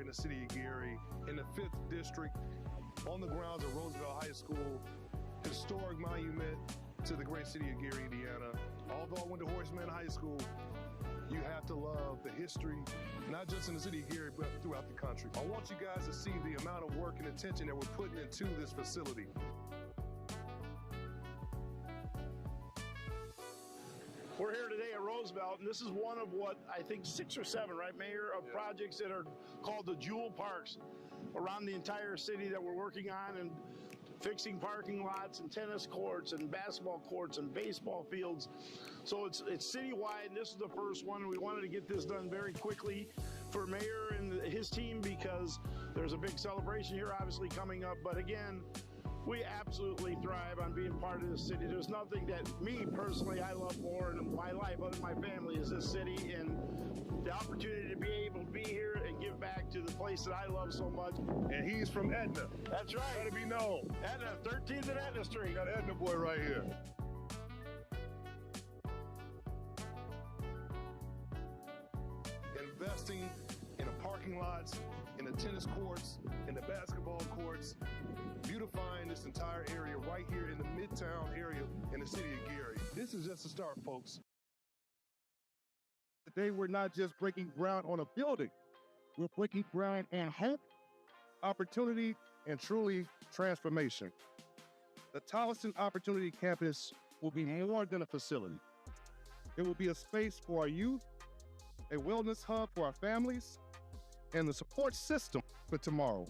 in the city of Gary, in the 5th District, on the grounds of Roosevelt High School, historic monument to the great city of Gary, Indiana. Although I went to Horace Mann High School, you have to love the history, not just in the city of Gary, but throughout the country. I want you guys to see the amount of work and attention that we're putting into this facility. We're here today at Roosevelt, and this is one of what I think 6 or 7, right, Mayor, of projects that are called the Jewel Parks around the entire city that we're working on, and fixing parking lots and tennis courts and basketball courts and baseball fields. So it's citywide, and this is the first one. We wanted to get this done very quickly for Mayor and his team because there's a big celebration here obviously coming up. But again, we absolutely thrive on being part of this city. There's nothing that me personally I love more in my life other than my family is this city, and the opportunity to be able to be here and give back to the place that I love so much. And he's from Etna. That's right. Let it be known. Etna, 13th and Etna Street. Got an Etna boy right here. Investing in the parking lots, in the tennis courts, in the basketball courts, beautifying this entire area right here in the Midtown area in the city of Gary. This is just a start, folks. Today, we're not just breaking ground on a building. We're breaking ground in hope, opportunity, and truly transformation. The Tolleson Opportunity Campus will be more than a facility. It will be a space for our youth, a wellness hub for our families, and the support system for tomorrow.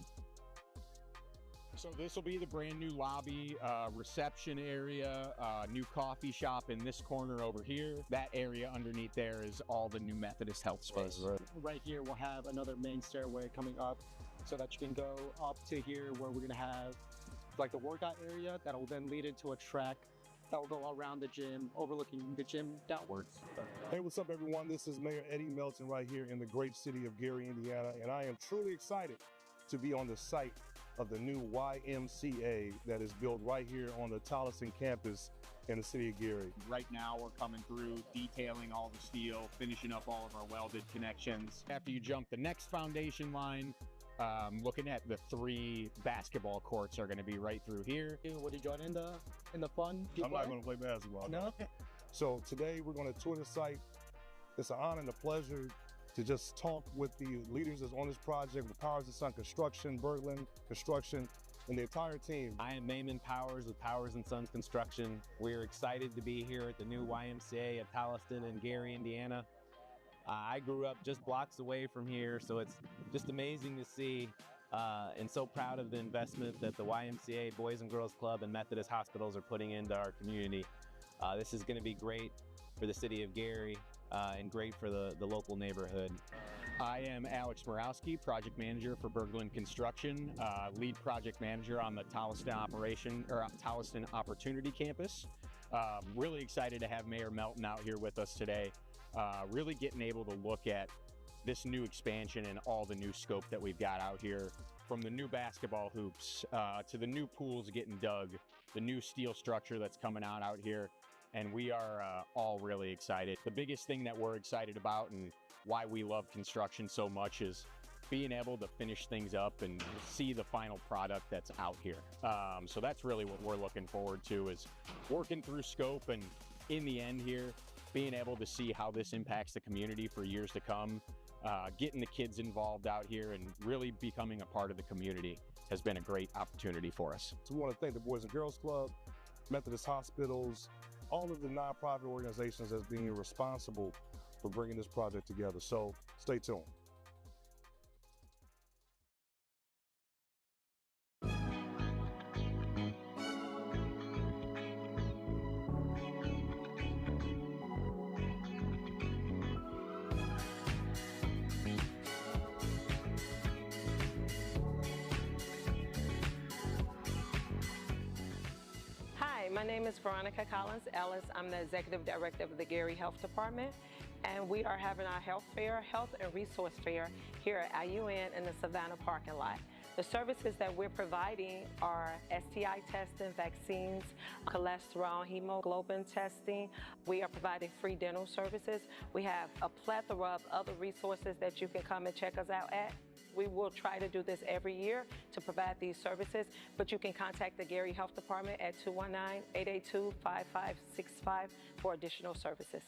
So this will be the brand new lobby, reception area, new coffee shop in this corner over here. That area underneath there is all the new Methodist Health space. Right here we'll have another main stairway coming up so that you can go up to here where we're gonna have like the workout area that will then lead into a track that will go around the gym, overlooking the gym downwards. Hey, what's up, everyone? This is Mayor Eddie Melton right here in the great city of Gary, Indiana, and I am truly excited to be on the site of the new YMCA that is built right here on the Tolleson campus in the city of Gary. Right now we're coming through, detailing all the steel, finishing up all of our welded connections. After you jump the next foundation line, looking at the 3 basketball courts are going to be right through here. Would you join in the fun? I'm not going to play basketball. No? So today we're going to tour the site. It's an honor and a pleasure to just talk with the leaders that's on this project, with Powers & Son Construction, Berglund Construction, and the entire team. I am Maimon Powers with Powers & Sons Construction. We're excited to be here at the new YMCA at Tolleson in Gary, Indiana. I grew up just blocks away from here, so it's just amazing to see and so proud of the investment that the YMCA, Boys and Girls Club, and Methodist Hospitals are putting into our community. This is going to be great for the city of Gary and great for the local neighborhood. I am Alex Morawski, project manager for Berglund Construction, lead project manager on the Tolleson Opportunity Campus. Really excited to have Mayor Melton out here with us today. Really getting able to look at this new expansion and all the new scope that we've got out here, from the new basketball hoops to the new pools getting dug, the new steel structure that's coming out here. And we are all really excited. The biggest thing that we're excited about and why we love construction so much is being able to finish things up and see the final product that's out here. So that's really what we're looking forward to, is working through scope and in the end here, being able to see how this impacts the community for years to come. Getting the kids involved out here and really becoming a part of the community has been a great opportunity for us. So we want to thank the Boys and Girls Club, Methodist Hospitals, all of the nonprofit organizations that's being responsible for bringing this project together. So stay tuned. Hi, my name is Veronica Collins Ellis. I'm the Executive Director of the Gary Health Department, and we are having our health and resource fair here at IUN in the Savannah parking lot. The services that we're providing are STI testing, vaccines, cholesterol, hemoglobin testing. We are providing free dental services. We have a plethora of other resources that you can come and check us out at. We will try to do this every year to provide these services, but you can contact the Gary Health Department at 219-882-5565 for additional services.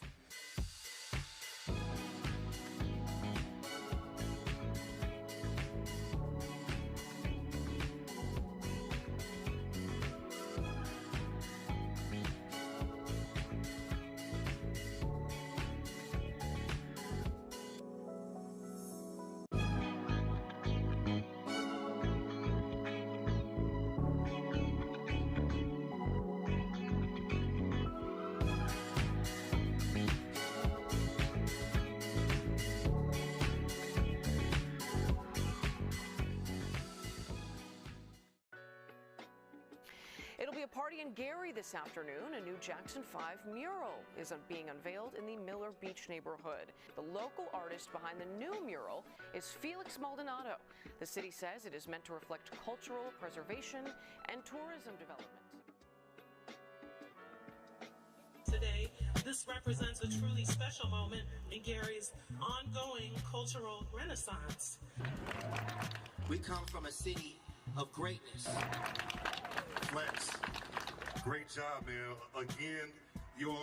It'll be a party in Gary this afternoon. A new Jackson 5 mural is being unveiled in the Miller Beach neighborhood. The local artist behind the new mural is Felix Maldonado. The city says it is meant to reflect cultural preservation and tourism development. Today, this represents a truly special moment in Gary's ongoing cultural renaissance. We come from a city of greatness. Flex, great job, man. Again, your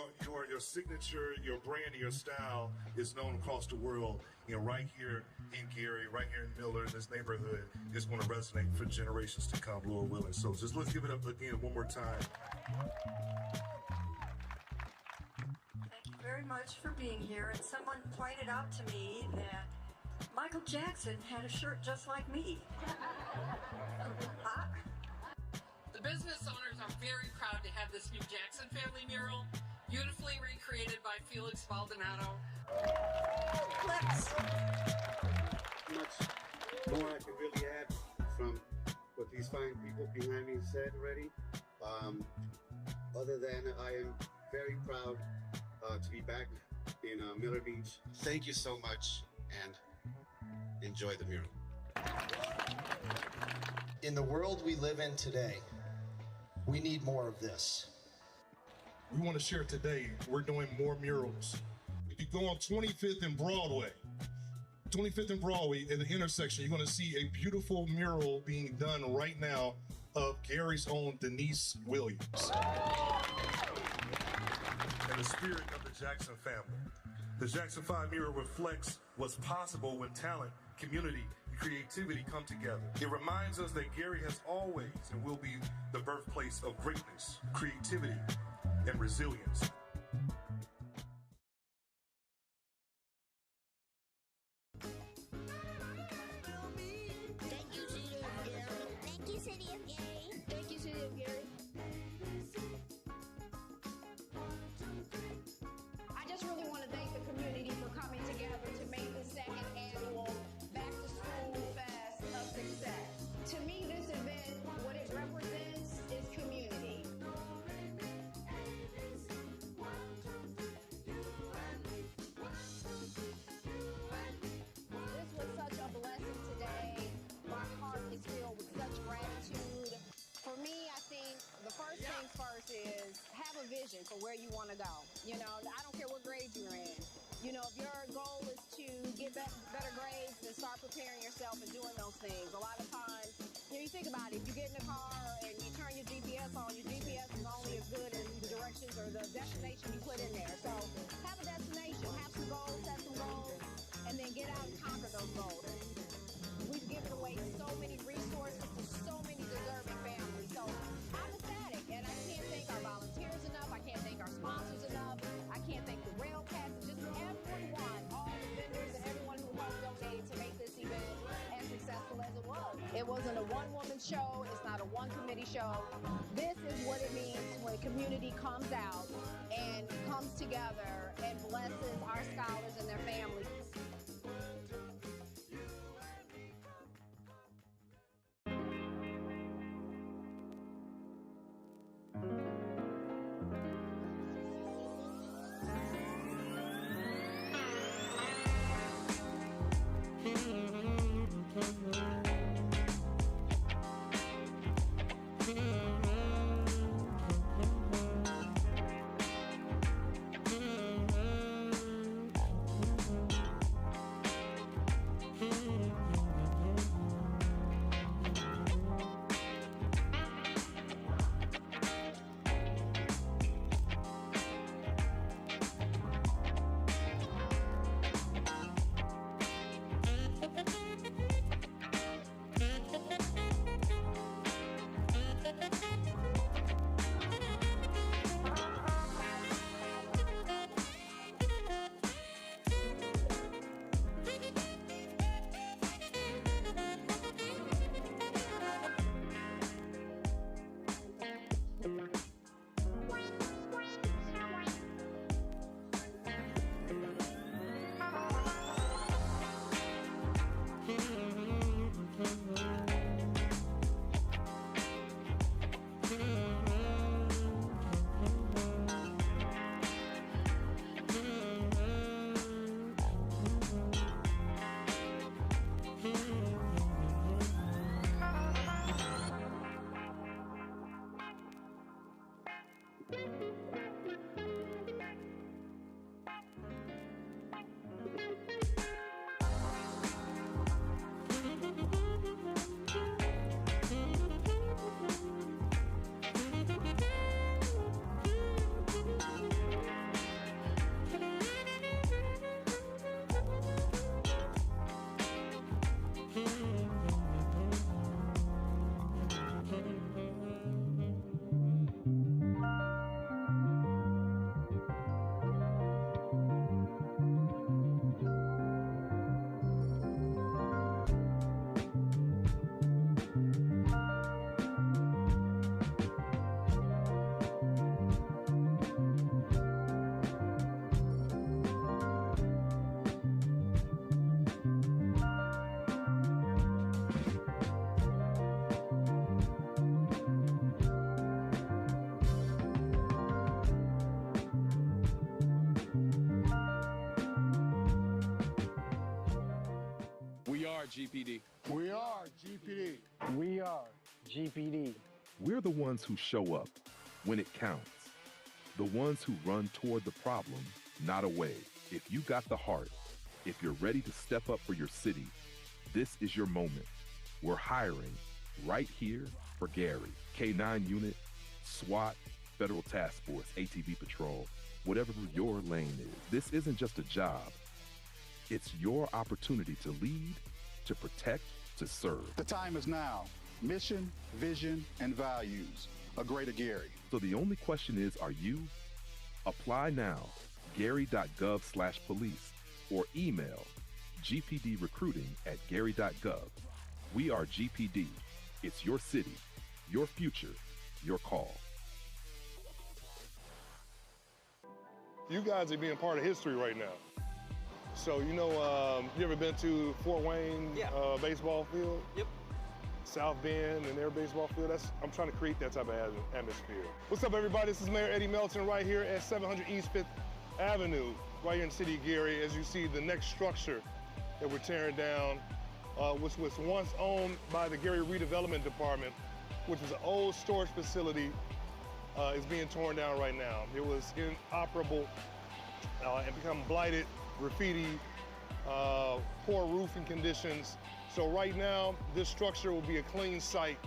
signature, your brand, and your style is known across the world. You know, right here in Gary, right here in Miller, in this neighborhood, it's going to resonate for generations to come, Lord willing. So just let's give it up again one more time. Thank you very much for being here. And someone pointed out to me that Michael Jackson had a shirt just like me. The business owners are very proud to have this new Jackson family mural, beautifully recreated by Felix Maldonado. Flex. Much more I can really add from what these fine people behind me said already. Other than I am very proud to be back in Miller Beach. Thank you so much and enjoy the mural. In the world we live in today, we need more of this. We want to share today, we're doing more murals. If you go on 25th and Broadway, in the intersection, you're going to see a beautiful mural being done right now of Gary's own Denise Williams. And the spirit of the Jackson family. The Jackson 5 mural reflects what's possible when talent, community, creativity come together. It reminds us that Gary has always and will be the birthplace of greatness, creativity, and resilience. Thank you, City of Gary. Thank you, City of Gary. Thank you, City of Gary. I just really want to thank the community for coming together to make the second annual Back to School Fest a success. To me, this event, what it represents is community. This was such a blessing today. My heart is filled with such gratitude. For me, I think the first things first is have a vision for where you want to go. You know, I don't care what grade you're in. You know, if your goal is to get better grades, then start preparing yourself and doing those things. A lot of times, you know, you think about it, if you get in the car and you turn your GPS on, your GPS is only as good as the directions or the destination you put in there. So have a destination, have some goals, set some goals, and then get out and conquer those goals. We've given away so many resources to so many deserving families. So I'm ecstatic, and I can't thank our volunteers enough. I can't thank our sponsors enough. I can't thank the rail cats, and just everyone, all the vendors and everyone who helped donate to make this event as successful as it was. It wasn't a one-woman show. It's not a one-committee show. This is what it means when a community comes out and comes together and blesses our scholars and their families. GPD. We are GPD. We are GPD. We're the ones who show up when it counts. The ones who run toward the problem, not away. If you got the heart, if you're ready to step up for your city, this is your moment. We're hiring right here for Gary. K-9 unit, SWAT, Federal Task Force, ATV Patrol, whatever your lane is. This isn't just a job. It's your opportunity to lead, to protect, to serve. The time is now. Mission, vision, and values. A greater Gary. So the only question is, are you? Apply now, gary.gov/police, or email gpdrecruiting@gary.gov. We are GPD. It's your city, your future, your call. You guys are being part of history right now. So, you ever been to Fort Wayne baseball field? Yep. South Bend and their baseball field? I'm trying to create that type of atmosphere. What's up, everybody? This is Mayor Eddie Melton right here at 700 East 5th Avenue, right here in the city of Gary. As you see, the next structure that we're tearing down, which was once owned by the Gary Redevelopment Department, which was an old storage facility, is being torn down right now. It was inoperable and become blighted, graffiti, poor roofing conditions. So right now, this structure will be a clean site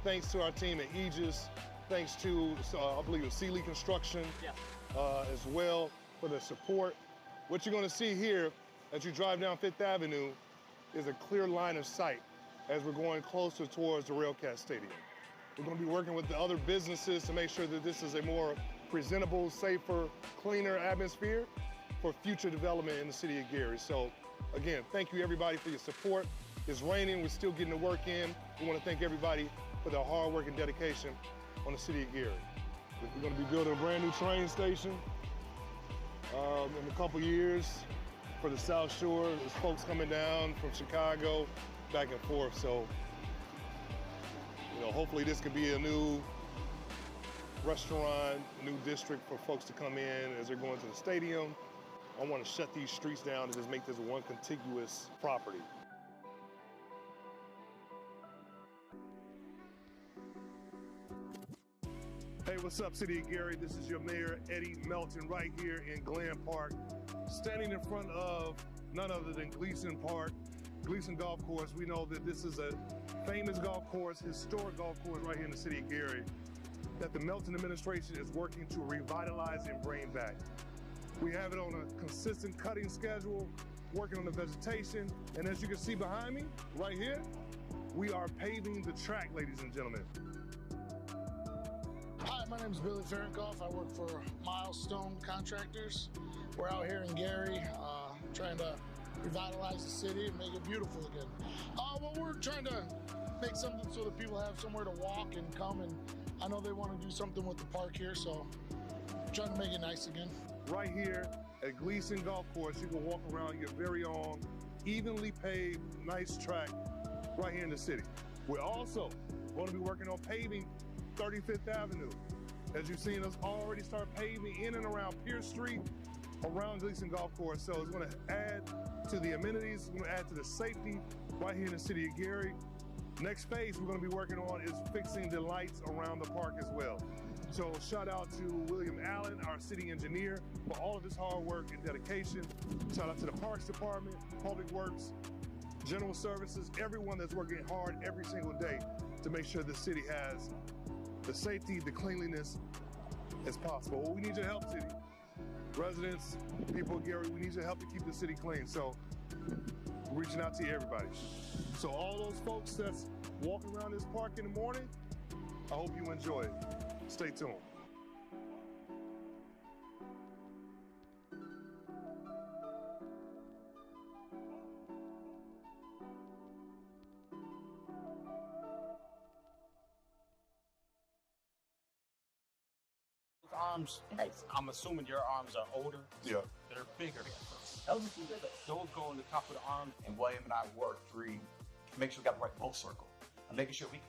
thanks to our team at Aegis, thanks to, I believe, Sealy Construction as well for the support. What you're gonna see here as you drive down 5th Avenue is a clear line of sight as we're going closer towards the Railcat Stadium. We're gonna be working with the other businesses to make sure that this is a more presentable, safer, cleaner atmosphere for future development in the city of Gary. So again, thank you everybody for your support. It's raining, we're still getting the work in. We want to thank everybody for their hard work and dedication on the city of Gary. We're going to be building a brand new train station in a couple years for the South Shore. There's folks coming down from Chicago, back and forth. So, hopefully this could be a new restaurant, a new district for folks to come in as they're going to the stadium. I want to shut these streets down and just make this one contiguous property. Hey, what's up, City of Gary? This is your Mayor, Eddie Melton, right here in Glen Park, standing in front of none other than Gleason Park, Gleason Golf Course. We know that this is a famous golf course, historic golf course right here in the City of Gary, that the Melton administration is working to revitalize and bring back. We have it on a consistent cutting schedule, working on the vegetation, and as you can see behind me, right here, we are paving the track, ladies and gentlemen. Hi, my name is Billy Ferenkoff. I work for Milestone Contractors. We're out here in Gary trying to revitalize the city and make it beautiful again. Well, we're trying to make something so that people have somewhere to walk and come, and I know they want to do something with the park here, so we're trying to make it nice again. Right here at Gleason Golf Course, you can walk around your very own evenly paved, nice track right here in the city. We're also going to be working on paving 35th Avenue. As you've seen us already start paving in and around Pierce Street, around Gleason Golf Course. So it's going to add to the amenities, it's going to add to the safety right here in the city of Gary. Next phase we're going to be working on is fixing the lights around the park as well. So shout out to William Allen, our city engineer, for all of his hard work and dedication. Shout out to the Parks Department, Public Works, General Services, everyone that's working hard every single day to make sure the city has the safety, the cleanliness as possible. Well, we need your help, city. Residents, people of Gary, we need your help to keep the city clean. So we're reaching out to you, everybody. So all those folks that's walking around this park in the morning, I hope you enjoy it. Stay tuned. Arms, I'm assuming your arms are older. Yeah. They're bigger. Those go on the top of the arm. And William and I work through, make sure we got the right pulse circle. And making sure we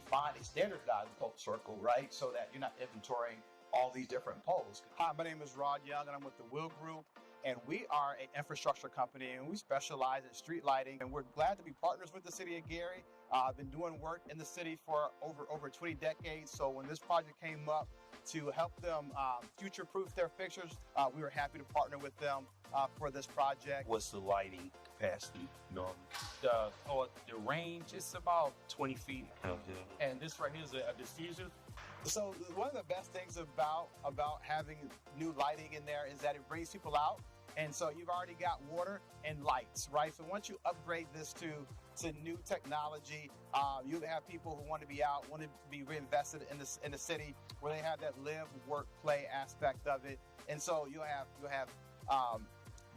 find a standardized pulse circle, right? So that you're not inventorying all these different poles. Hi, my name is Rod Young, and I'm with the Will Group. And we are an infrastructure company, and we specialize in street lighting. And we're glad to be partners with the city of Gary. I've been doing work in the city for over 20 decades. So when this project came up to help them future-proof their fixtures, we were happy to partner with them for this project. What's the lighting capacity normally? The range is about 20 feet. And this right here is a diffuser. So one of the best things about having new lighting in there is that it brings people out. And so you've already got water and lights, right? So once you upgrade this to new technology, you have people who want to be out, want to be reinvested in the city, where they have that live, work, play aspect of it. And so you'll have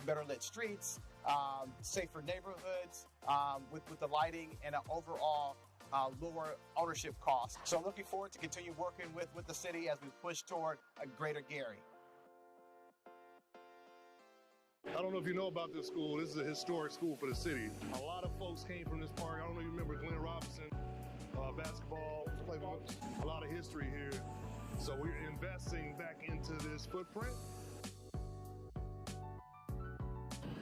better lit streets, safer neighborhoods, with the lighting and an overall lower ownership cost. So looking forward to continue working with the city as we push toward a greater Gary. I don't know if you know about this school. This is a historic school for the city. A lot of folks came from this park. I don't know if you remember Glenn Robinson, basketball, a lot of history here. So we're investing back into this footprint.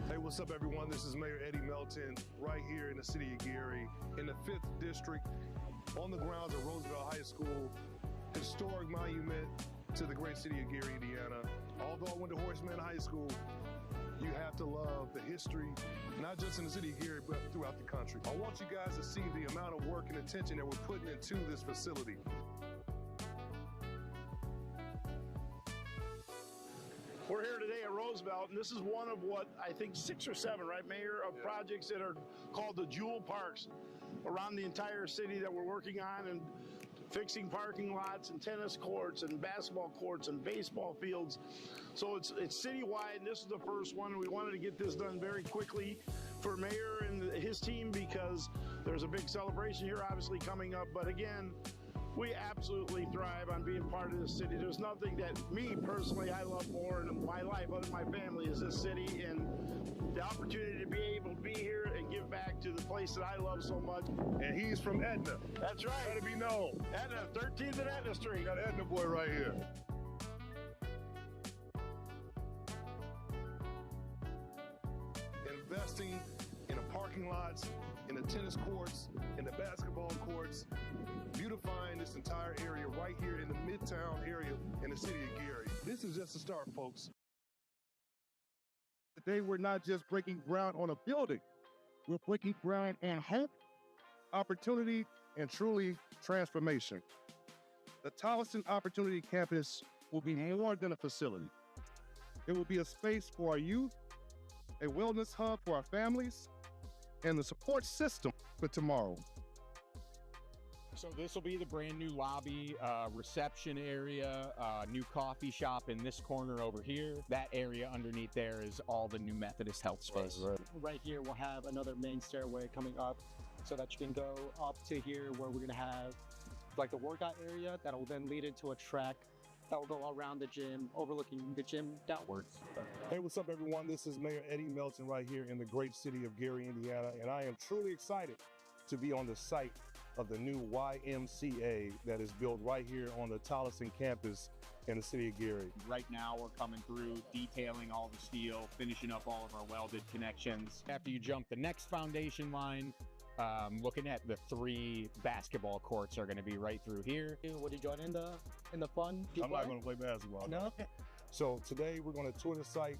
Hey, what's up, everyone? This is Mayor Eddie Melton right here in the city of Gary, in the 5th District, on the grounds of Roosevelt High School, historic monument to the great city of Gary, Indiana. Although I went to Horseman High School, you have to love the history, not just in the city of Gary, but throughout the country. I want you guys to see the amount of work and attention that we're putting into this facility. We're here today at Roosevelt, and this is one of what I think 6 or 7, right, Mayor, of projects that are called the Jewel Parks around the entire city that we're working on, and fixing parking lots and tennis courts and basketball courts and baseball fields. So it's citywide, and this is the first one. We wanted to get this done very quickly for Mayor and his team because there's a big celebration here obviously coming up. But again, we absolutely thrive on being part of this city. There's nothing that me personally I love more in my life other than my family is this city, and the opportunity to be able to be here and give back to the place that I love so much. And he's from Etna. That's right. Gotta be known. Etna, 13th and Etna Street. Got Etna boy right here. Investing in the parking lots, in the tennis courts, in the basketball courts, beautifying this entire area right here in the Midtown area in the city of Gary. This is just the start, folks. Today, we're not just breaking ground on a building. We're breaking ground in hope, opportunity, and truly transformation. The Tolleson Opportunity Campus will be more than a facility. It will be a space for our youth, a wellness hub for our families, and the support system for tomorrow. So this will be the brand new lobby, reception area, new coffee shop in this corner over here. That area underneath there is all the new Methodist Health space. Right here, we'll have another main stairway coming up so that you can go up to here where we're gonna have like the workout area that'll then lead into a track that will go around the gym, overlooking the gym downwards. Hey, what's up, everyone? This is Mayor Eddie Melton right here in the great city of Gary, Indiana, and I am truly excited to be on the site of the new YMCA that is built right here on the Tolleson campus in the city of Gary. Right now, we're coming through, detailing all the steel, finishing up all of our welded connections. After you jump the next foundation line, looking at the 3 basketball courts are going to be right through here. Would you join in the fun? I'm not going to play basketball. No? So today we're going to tour the site.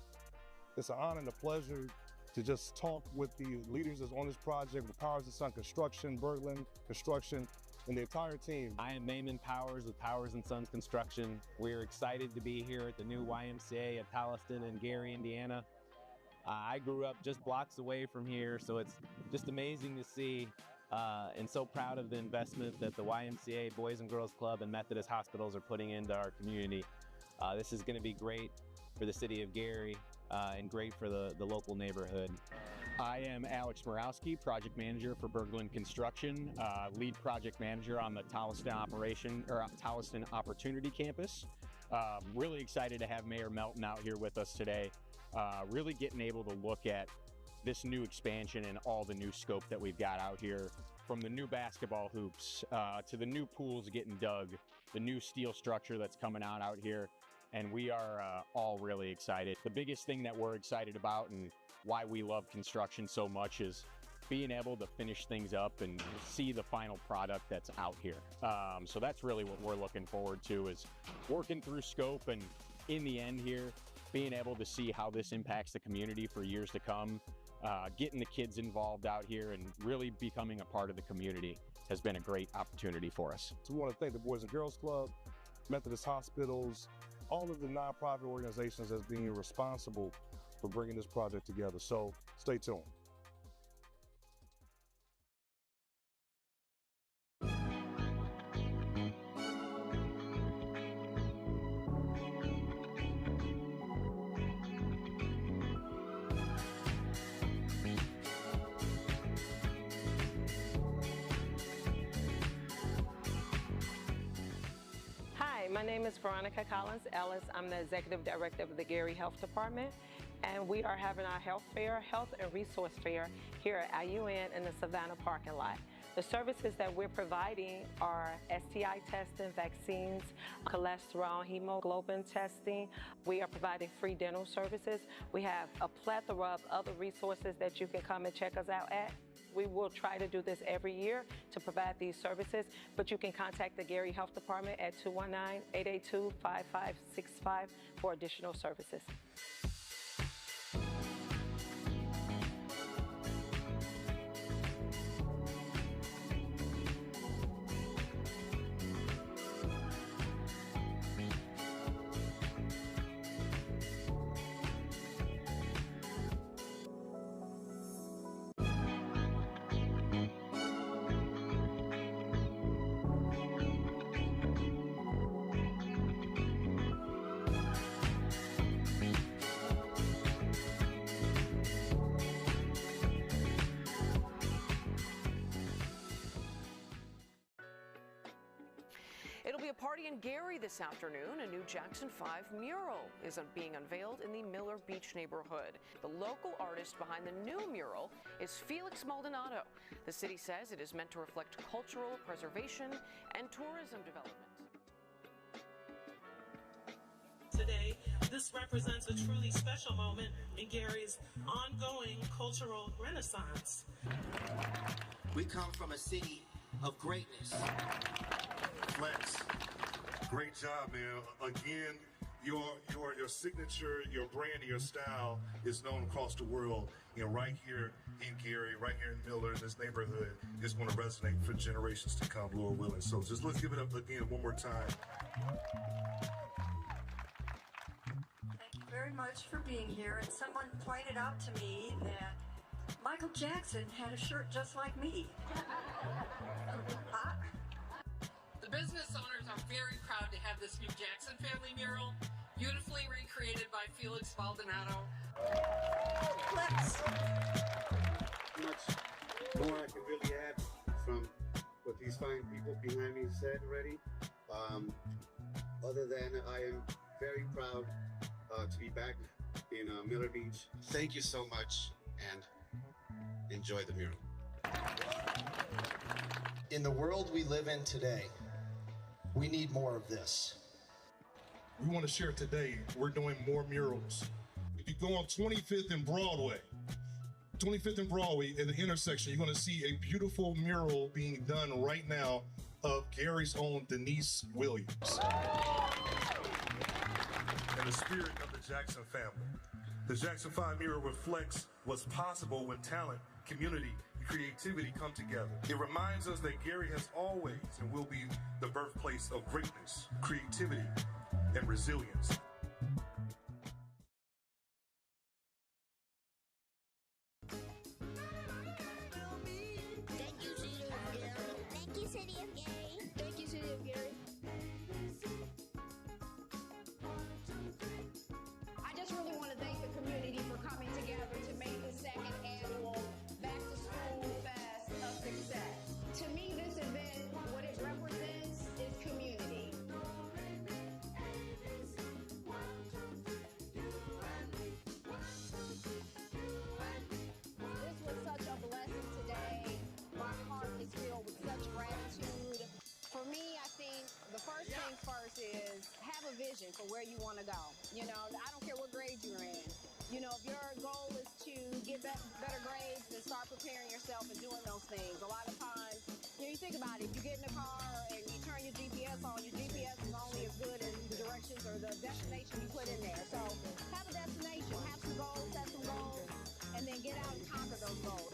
It's an honor and a pleasure to just talk with the leaders that's on this project, with Powers & Son Construction, Berglund Construction, and the entire team. I am Maimon Powers with Powers & Sons Construction. We're excited to be here at the new YMCA at Tolleson in Gary, Indiana. I grew up just blocks away from here, so it's just amazing to see and so proud of the investment that the YMCA, Boys and Girls Club, and Methodist Hospitals are putting into our community. This is going to be great for the city of Gary and great for the local neighborhood. I am Alex Morawski, project manager for Berglund Construction, lead project manager on the Tolleson Opportunity Campus. Really excited to have Mayor Melton out here with us today. Really getting able to look at this new expansion and all the new scope that we've got out here, from the new basketball hoops to the new pools getting dug, the new steel structure that's coming out here. and we are all really excited. The biggest thing that we're excited about and why we love construction so much is being able to finish things up and see the final product that's out here. So that's really what we're looking forward to, is working through scope and in the end here, being able to see how this impacts the community for years to come. Getting the kids involved out here and really becoming a part of the community has been a great opportunity for us. So we want to thank the Boys and Girls Club, Methodist Hospitals, all of the nonprofit organizations as being responsible for bringing this project together. So stay tuned. My name is Veronica Collins Ellis. I'm the Executive Director of the Gary Health Department, and we are having our health fair, health and resource fair here at IUN in the Savannah parking lot. The services that we're providing are STI testing, vaccines, cholesterol, hemoglobin testing. We are providing free dental services. We have a plethora of other resources that you can come and check us out at. We will try to do this every year to provide these services, but you can contact the Gary Health Department at 219-882-5565 for additional services. It'll be a party in Gary this afternoon. A new Jackson 5 mural is being unveiled in the Miller Beach neighborhood. The local artist behind the new mural is Felix Maldonado. The city says it is meant to reflect cultural preservation and tourism development. Today, this represents a truly special moment in Gary's ongoing cultural renaissance. We come from a city of greatness. Flex, great job, man. Again, your signature, your brand, your style is known across the world. You know, right here in Gary, right here in Miller, in this neighborhood, is going to resonate for generations to come, Lord willing. So just let's give it up again one more time. Thank you very much for being here. And someone pointed out to me that Michael Jackson had a shirt just like me. The business owners are very proud to have this new Jackson family mural, beautifully recreated by Felix Maldonado. Flex. Much more I can really add from what these fine people behind me said already. Other than I am very proud to be back in Miller Beach. Thank you so much and enjoy the mural. In the world we live in today, we need more of this. We want to share today, we're doing more murals. If you go on 25th and Broadway, 25th and Broadway at the intersection, you're going to see a beautiful mural being done right now of Gary's own Denise Williams. In the spirit of the Jackson family, the Jackson 5 mural reflects what's possible when talent, community, and creativity come together. It reminds us that Gary has always and will be the birthplace of greatness, creativity, and resilience. Thank you, City of Gary. Thank you, City of Gary. Thank you, City of Gary. I just really want to thank the community for coming together to make the second annual Back to School Fest a success. To me, this event, what it represents is community. vision for where you want to go. You know, I don't care what grade you're in. You know, if your goal is to get better grades, then start preparing yourself and doing those things. A lot of times, you know, you think about it, you get in the car and you turn your GPS on, your GPS is only as good as the directions or the destination you put in there. So have a destination, have some goals, set some goals, and then get out and conquer those goals.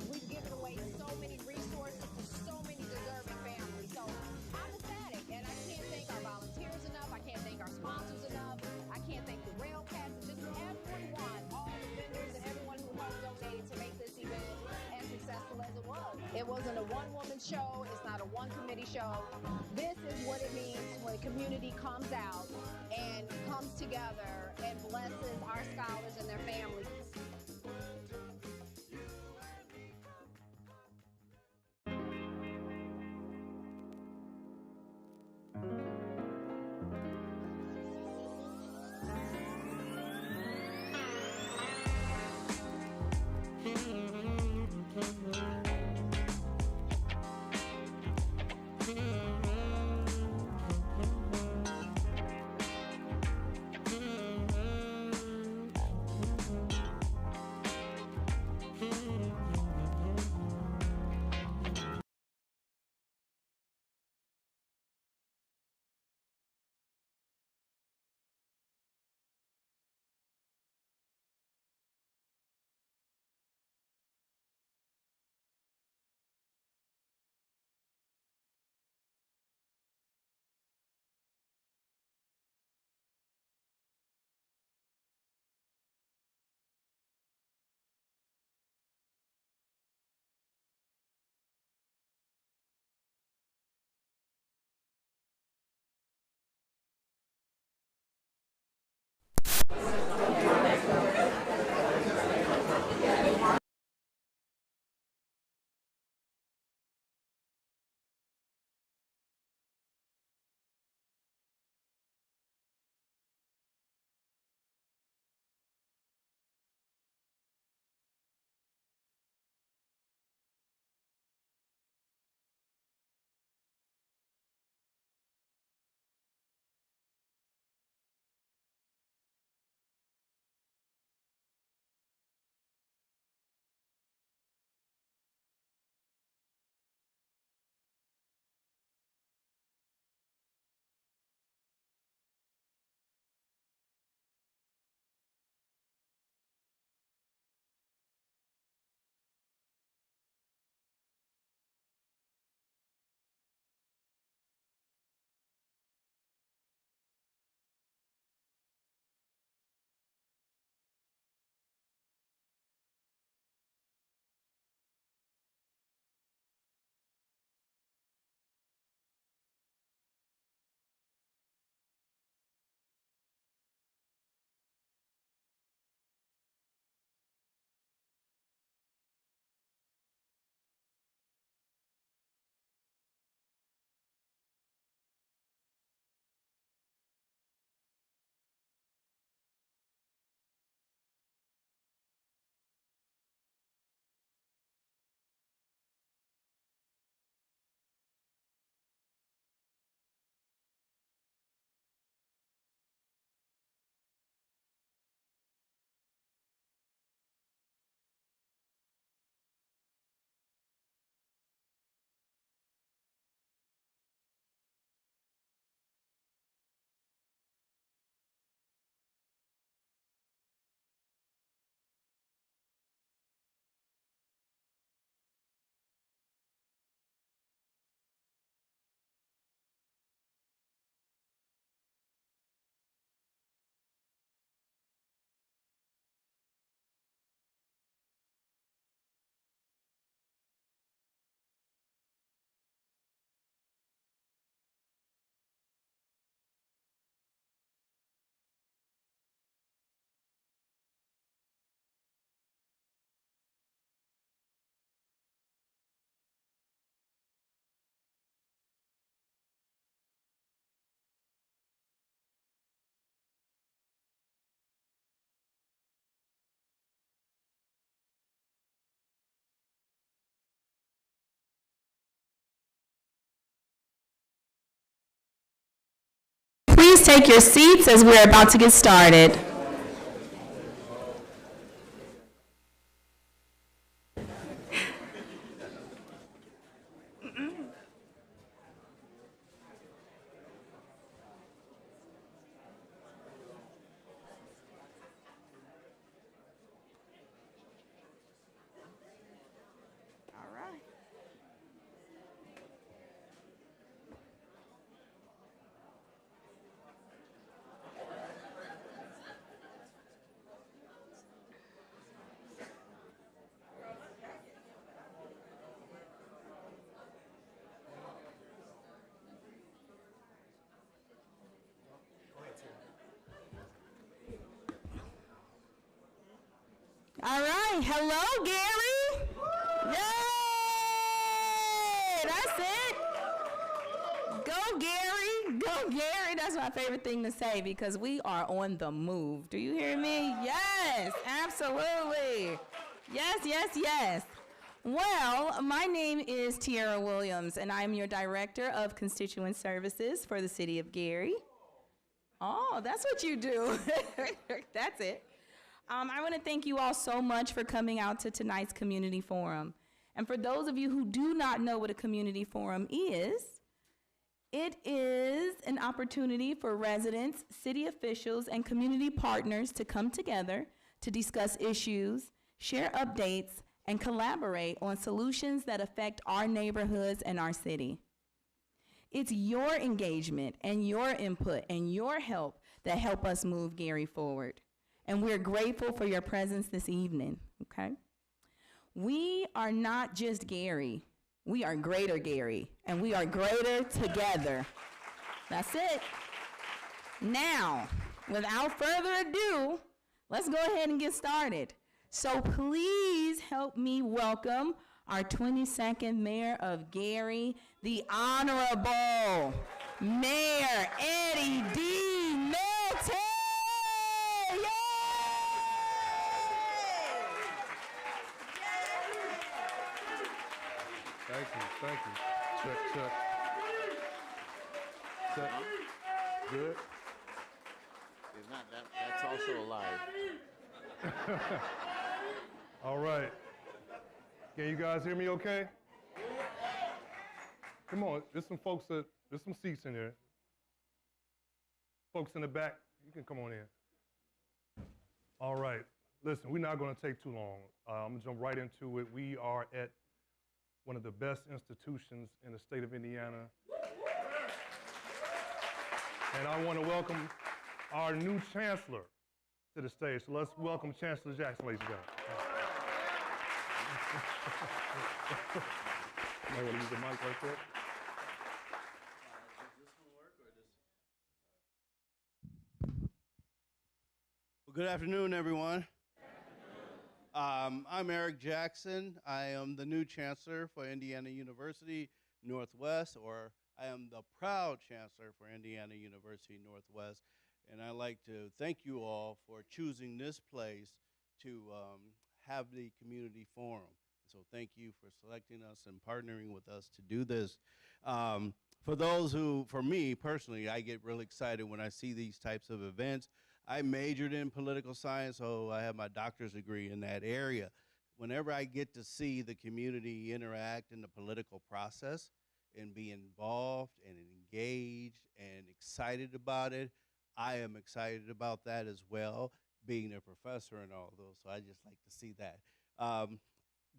We've given away so many resources to so many deserving families. So I'm ecstatic, and I can't thank our volunteers enough. I can't thank our sponsors enough. I can't thank the rail pass, just everyone, all the vendors and everyone who helped donate to make this event as successful as it was. It wasn't a one-woman show. It's not a one-committee show. This is what it means when a community comes out and comes together and blesses our scholars and their families. please take your seats as we're about to get started. All right, hello, Gary. Yay! That's it. Go, Gary. Go, Gary. That's my favorite thing to say because we are on the move. Do you hear me? Yes, absolutely. Yes, yes, yes. Well, my name is Tiara Williams, and I'm your Director of Constituent Services for the City of Gary. Oh, that's what you do. That's it. I want to thank you all so much for coming out to tonight's community forum. And for those of you who do not know what a community forum is, it is an opportunity for residents, city officials, and community partners to come together to discuss issues, share updates, and collaborate on solutions that affect our neighborhoods and our city. It's your engagement and your input and your help that help us move Gary forward. And we're grateful for your presence this evening, okay? We are not just Gary. We are greater Gary, and we are greater together. That's it. Now, without further ado, let's go ahead and get started. So please help me welcome our 22nd Mayor of Gary, the Honorable Mayor Eddie D. Milton. Thank you, thank you. Check, check. Check. Good. It's not that, that's also alive. All right. Can you guys hear me okay? Come on, there's some seats in there. Folks in the back, you can come on in. All right, listen, we're not gonna take too long. I'm gonna jump right into it. We are at one of the best institutions in the state of Indiana. And I want to welcome our new chancellor to the stage. So let's welcome Chancellor Jackson, ladies and gentlemen. You might want to use the mic right there. Well, good afternoon, everyone. I'm Eric Jackson. I am the new chancellor for Indiana University Northwest, or I am the proud chancellor for Indiana University Northwest. And I'd like to thank you all for choosing this place to have the community forum. So thank you for selecting us and partnering with us to do this. For those who, for me personally, I get really excited when I see these types of events. I majored in political science, so I have my doctor's degree in that area. Whenever I get to see the community interact in the political process and be involved and engaged and excited about it, I am excited about that as well, being a professor and all those, so I just like to see that.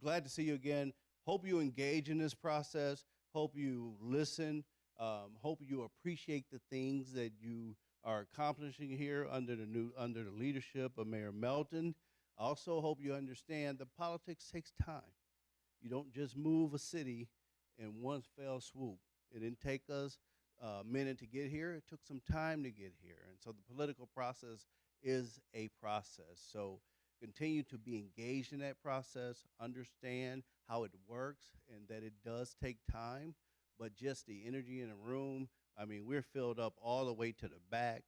Glad to see you again. Hope you engage in this process. Hope you listen. Hope you appreciate the things that you are accomplishing here under the leadership of Mayor Melton. I also hope you understand that politics takes time. You don't just move a city in one fell swoop. It didn't take us a minute to get here. It took some time to get here. And so the political process is a process. So continue to be engaged in that process, understand how it works and that it does take time, but just the energy in a room, I mean, we're filled up all the way to the back.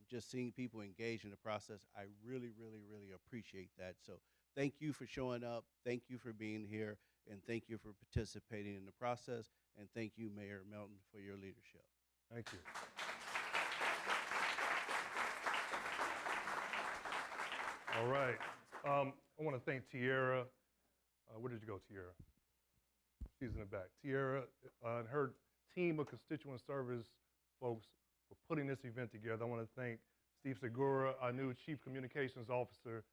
Just seeing people engage in the process, I really, really, really appreciate that. So thank you for showing up. Thank you for being here. And thank you for participating in the process. And thank you, Mayor Melton, for your leadership. Thank you. All right. I want to thank Tiara. Where did you go, Tiara? She's in the back. Tiara and her team of constituent service folks for putting this event together. I want to thank Steve Segura, our new Chief Communications Officer,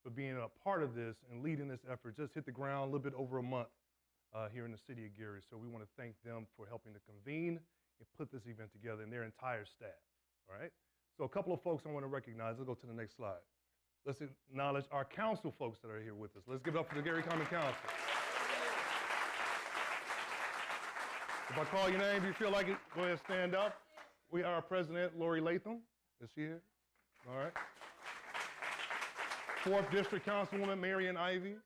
for being a part of this and leading this effort. Just hit the ground a little bit over a month here in the city of Gary. So we want to thank them for helping to convene and put this event together and their entire staff, all right? So a couple of folks I want to recognize. Let's go to the next slide. Let's acknowledge our council folks that are here with us. Let's give it up for the Gary Common Council. If I call your name, if you feel like it, go ahead and stand up. We are our president, Lori Latham. Is she here? All right. 4th District Councilwoman, Marion Ivy.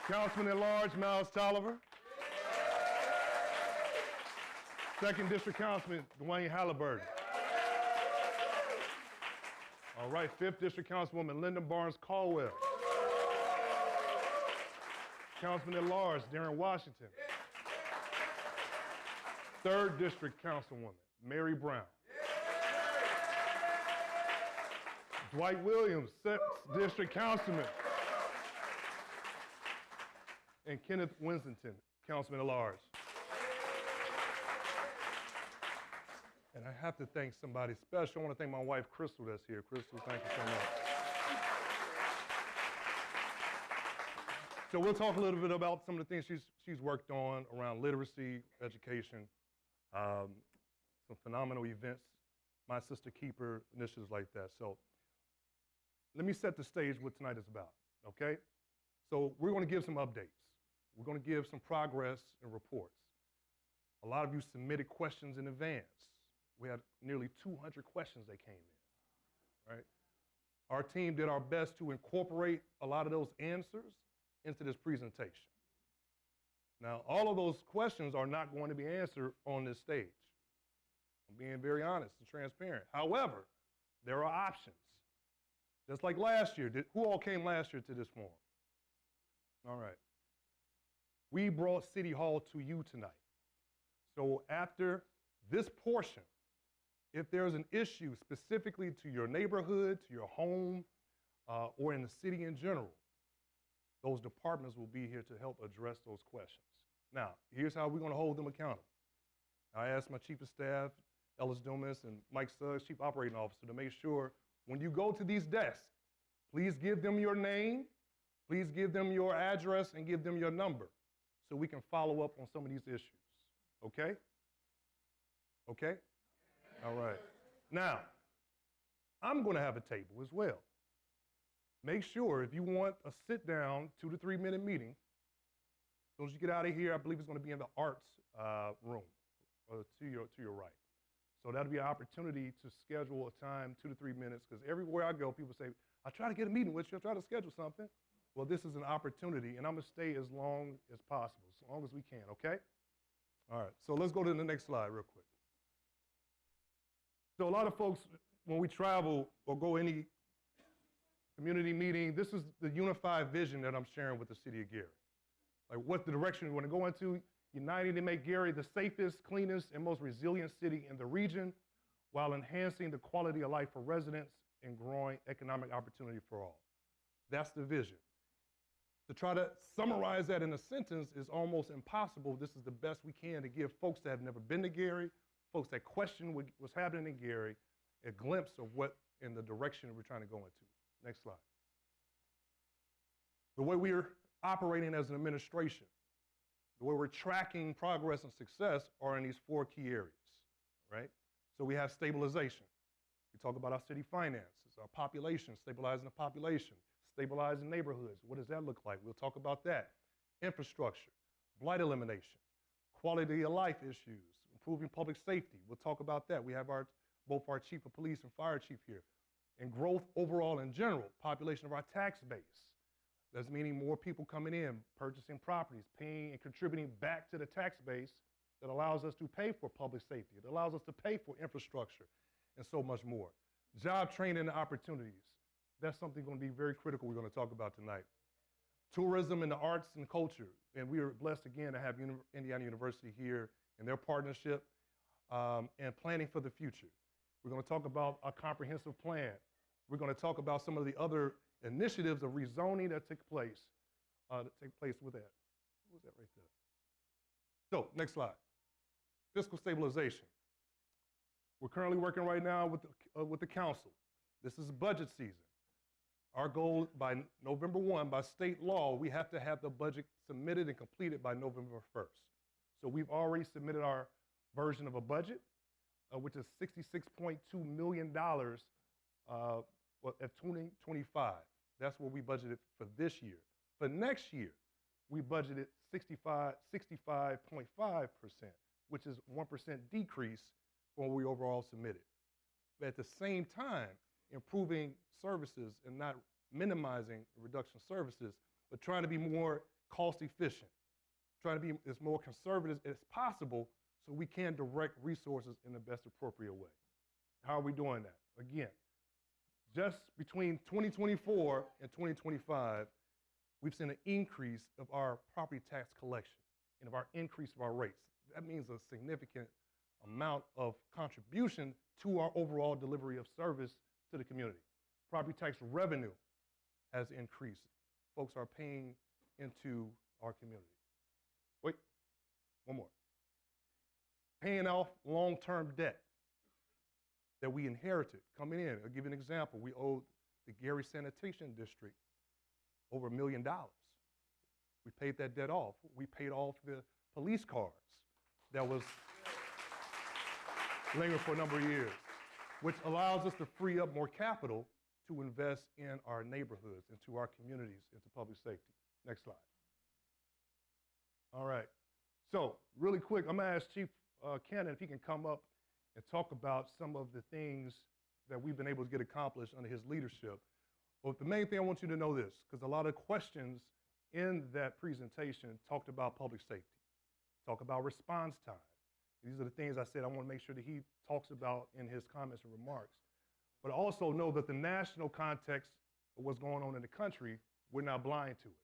Councilman at Large, Miles Tolliver. 2nd District Councilman, Dwayne Halliburton. All right, 5th District Councilwoman, Linda Barnes Caldwell. Councilman at Large, Darren Washington. 3rd District Councilwoman, Mary Brown. Dwight Williams, 6th District Councilman. And Kenneth Winsington, Councilman at Large. And I have to thank somebody special. I want to thank my wife, Crystal, that's here. Crystal, thank you so much. So we'll talk a little bit about some of the things she's worked on around literacy, education, some phenomenal events, My Sister Keeper, initiatives like that. So let me set the stage what tonight is about, okay? So we're going to give some updates. We're going to give some progress and reports. A lot of you submitted questions in advance. We had nearly 200 questions that came in, right? Our team did our best to incorporate a lot of those answers into this presentation. Now, all of those questions are not going to be answered on this stage. I'm being very honest and transparent. However, there are options. Just like last year. Who all came last year to this forum? All right. We brought City Hall to you tonight. So after this portion, if there's an issue specifically to your neighborhood, to your home, or in the city in general, those departments will be here to help address those questions. Now, here's how we're going to hold them accountable. I asked my Chief of Staff, Ellis Dumas, and Mike Suggs, Chief Operating Officer, to make sure when you go to these desks, please give them your name, please give them your address, and give them your number so we can follow up on some of these issues. Okay? Okay? All right. Now, I'm going to have a table as well. Make sure if you want a sit-down 2 to 3 minute meeting, as soon as you get out of here, I believe it's going to be in the arts room to your right. So that'll be an opportunity to schedule a time 2 to 3 minutes, because everywhere I go, people say, I try to get a meeting with you, I try to schedule something. Well, this is an opportunity, and I'm going to stay as long as possible, as long as we can, okay? All right, so let's go to the next slide real quick. So a lot of folks, when we travel or go any community meeting, this is the unified vision that I'm sharing with the city of Gary. Like, what's the direction we want to go into? Uniting to make Gary the safest, cleanest, and most resilient city in the region, while enhancing the quality of life for residents and growing economic opportunity for all. That's the vision. To try to summarize that in a sentence is almost impossible. This is the best we can to give folks that have never been to Gary, folks that question what's happening in Gary, a glimpse of what in the direction we're trying to go into. Next slide. The way we're operating as an administration, the way we're tracking progress and success are in these 4 key areas, right? So we have stabilization. We talk about our city finances, our population, stabilizing the population, stabilizing neighborhoods. What does that look like? We'll talk about that. Infrastructure, blight elimination, quality of life issues, improving public safety. We'll talk about that. We have both our chief of police and fire chief here. And growth overall in general, population of our tax base. That's meaning more people coming in, purchasing properties, paying and contributing back to the tax base that allows us to pay for public safety. It allows us to pay for infrastructure and so much more. Job training and opportunities. That's something going to be very critical we're going to talk about tonight. Tourism and the arts and culture. And we are blessed again to have Indiana University here in their partnership and planning for the future. We're going to talk about a comprehensive plan. We're going to talk about some of the other initiatives of rezoning that take place with that. What was that right there? So, next slide. Fiscal stabilization. We're currently working right now with the council. This is budget season. Our goal by November 1, by state law, we have to have the budget submitted and completed by November 1st. So we've already submitted our version of a budget, which is $66.2 million at 2025. That's what we budgeted for this year. For next year, we budgeted 65.5%, which is 1% decrease from what we overall submitted. But at the same time, improving services and not minimizing the reduction of services, but trying to be more cost efficient, trying to be as more conservative as possible so we can direct resources in the best appropriate way. How are we doing that? Again, just between 2024 and 2025, we've seen an increase of our property tax collection and of our increase of our rates. That means a significant amount of contribution to our overall delivery of service to the community. Property tax revenue has increased. Folks are paying into our community. Wait, one more. Paying off long-term debt that we inherited coming in. I'll give you an example. We owed the Gary Sanitation District over $1 million. We paid that debt off. We paid off the police cars that was lingering for a number of years, which allows us to free up more capital to invest in our neighborhoods, into our communities, into public safety. Next slide. All right. So really quick, I'm gonna ask Chief Cannon if he can come up and talk about some of the things that we've been able to get accomplished under his leadership. But the main thing I want you to know this, because a lot of questions in that presentation talked about public safety, talk about response time. These are the things I said I want to make sure that he talks about in his comments and remarks. But also know that the national context of what's going on in the country, we're not blind to it.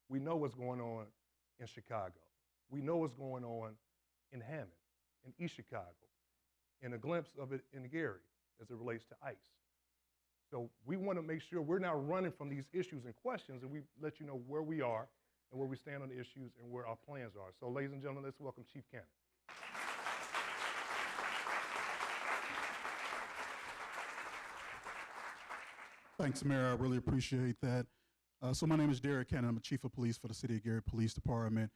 We know what's going on in Chicago. We know what's going on in Hammond, in East Chicago, and a glimpse of it in Gary as it relates to ICE. So we want to make sure we're not running from these issues and questions, and we let you know where we are and where we stand on the issues and where our plans are. So ladies and gentlemen, let's welcome Chief Cannon. Thanks, Mayor. I really appreciate that. So my name is Derek Cannon. I'm the Chief of Police for the City of Gary Police Department.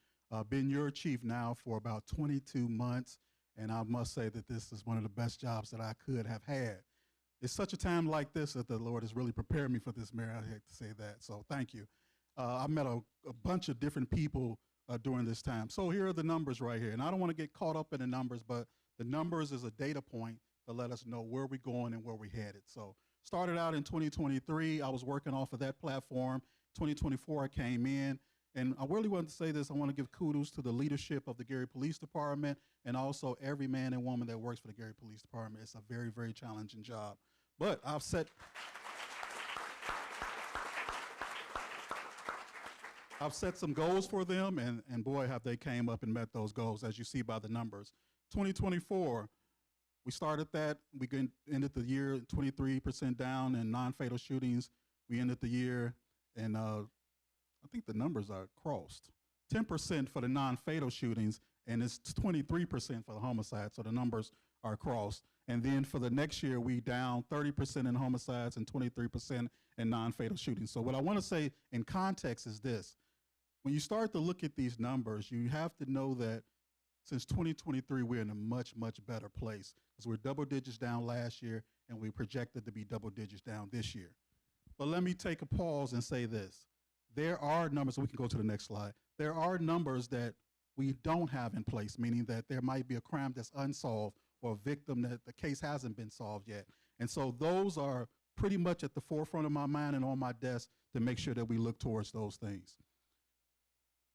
Been your chief now for about 22 months, and I must say that this is one of the best jobs that I could have had. It's such a time like this that the Lord has really prepared me for this, Mayor. I hate to say that, so thank you. I met a bunch of different people during this time. So here are the numbers right here, and I don't want to get caught up in the numbers, but the numbers is a data point to let us know where we're going and where we're headed. So started out in 2023. I was working off of that platform. 2024, I came in. And I really want to say this. I want to give kudos to the leadership of the Gary Police Department and also every man and woman that works for the Gary Police Department. It's a very, very challenging job. But I've set some goals for them, and boy, have they came up and met those goals, as you see by the numbers. 2024, we started that. We ended the year 23% down in non-fatal shootings. We ended the year, and I think the numbers are crossed. 10% for the non-fatal shootings, and it's 23% for the homicides, so the numbers are crossed. And then for the next year, we down 30% in homicides and 23% in non-fatal shootings. So what I want to say in context is this. When you start to look at these numbers, you have to know that since 2023, we're in a much, much better place, because we're double digits down last year, and we projected to be double digits down this year. But let me take a pause and say this. There are numbers, we can go to the next slide. There are numbers that we don't have in place, meaning that there might be a crime that's unsolved or a victim that the case hasn't been solved yet. And so those are pretty much at the forefront of my mind and on my desk to make sure that we look towards those things.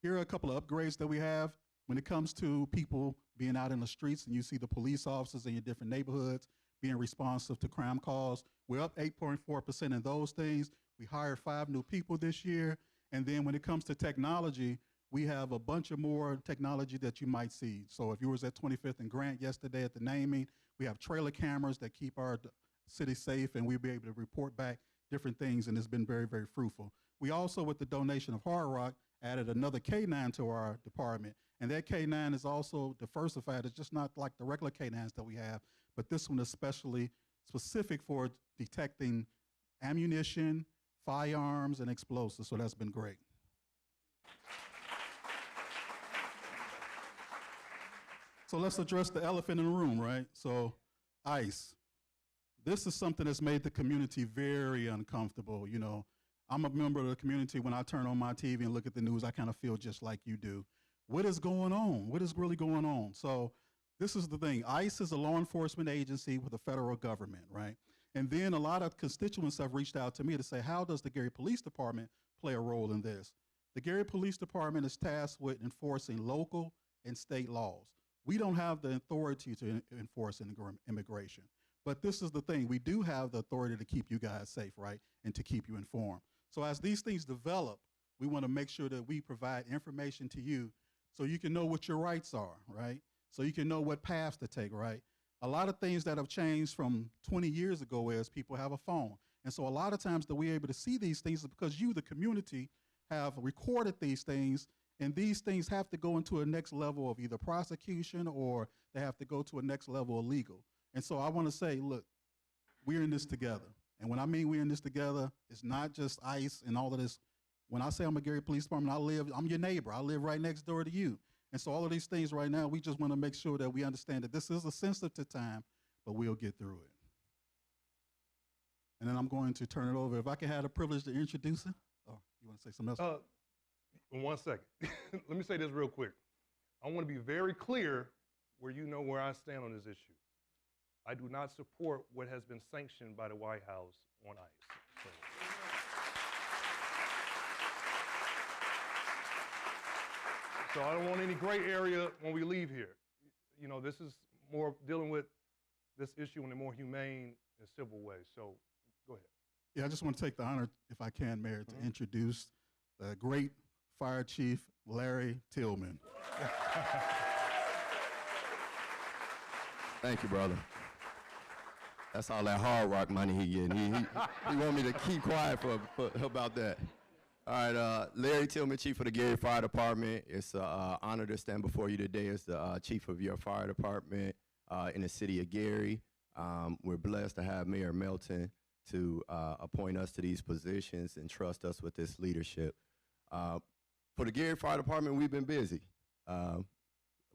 Here are a couple of upgrades that we have. When it comes to people being out in the streets and you see the police officers in your different neighborhoods being responsive to crime calls, we're up 8.4% in those things. We hired 5 new people this year. And then when it comes to technology, we have a bunch of more technology that you might see. So if you was at 25th and Grant yesterday at the naming, We have trailer cameras that keep our city safe, and we'll be able to report back different things, and it's been very, very fruitful. We also, with the donation of Hard Rock, added another K9 to our department, and that K9 is also diversified. It's just not like the regular K9s that we have, but this one is specially specific for detecting ammunition, firearms, and explosives, so that's been great. So let's address the elephant in the room, right? So ICE. This is something that's made the community very uncomfortable. You know, I'm a member of the community. When I turn on my TV and look at the news, I kind of feel just like you do. What is going on? What is really going on? So this is the thing. ICE is a law enforcement agency with the federal government, right? And then a lot of constituents have reached out to me to say, how does the Gary Police Department play a role in this? The Gary Police Department is tasked with enforcing local and state laws. We don't have the authority to enforce immigration. But this is the thing. We do have the authority to keep you guys safe, right? And to keep you informed. So as these things develop, we want to make sure that we provide information to you so you can know what your rights are, right? So you can know what paths to take, right? A lot of things that have changed from 20 years ago is people have a phone. And so a lot of times that we're able to see these things is because you, the community, have recorded these things, and these things have to go into a next level of either prosecution or they have to go to a next level of legal. And so I want to say, look, we're in this together. And when I mean we're in this together, it's not just ICE and all of this. When I say I'm a Gary Police Department, I'm your neighbor. I live right next door to you. And so all of these things right now, we just want to make sure that we understand that this is a sensitive time, but we'll get through it. And then I'm going to turn it over. If I can have the privilege to introduce it. Oh, you want to say something else? In 1 second. Let me say this real quick. I want to be very clear where you know where I stand on this issue. I do not support what has been sanctioned by the White House on ICE. So I don't want any gray area when we leave here. You know, this is more dealing with this issue in a more humane and civil way. So go ahead. Yeah, I just want to take the honor, if I can, Mayor, to introduce the great Fire Chief Larry Tillman. Thank you, brother. That's all that Hard Rock money he getting. He want me to keep quiet for about that. All right, Larry Tillman, Chief of the Gary Fire Department. It's an honor to stand before you today as the Chief of your fire department in the city of Gary. We're blessed to have Mayor Melton to appoint us to these positions and trust us with this leadership. For the Gary Fire Department, we've been busy.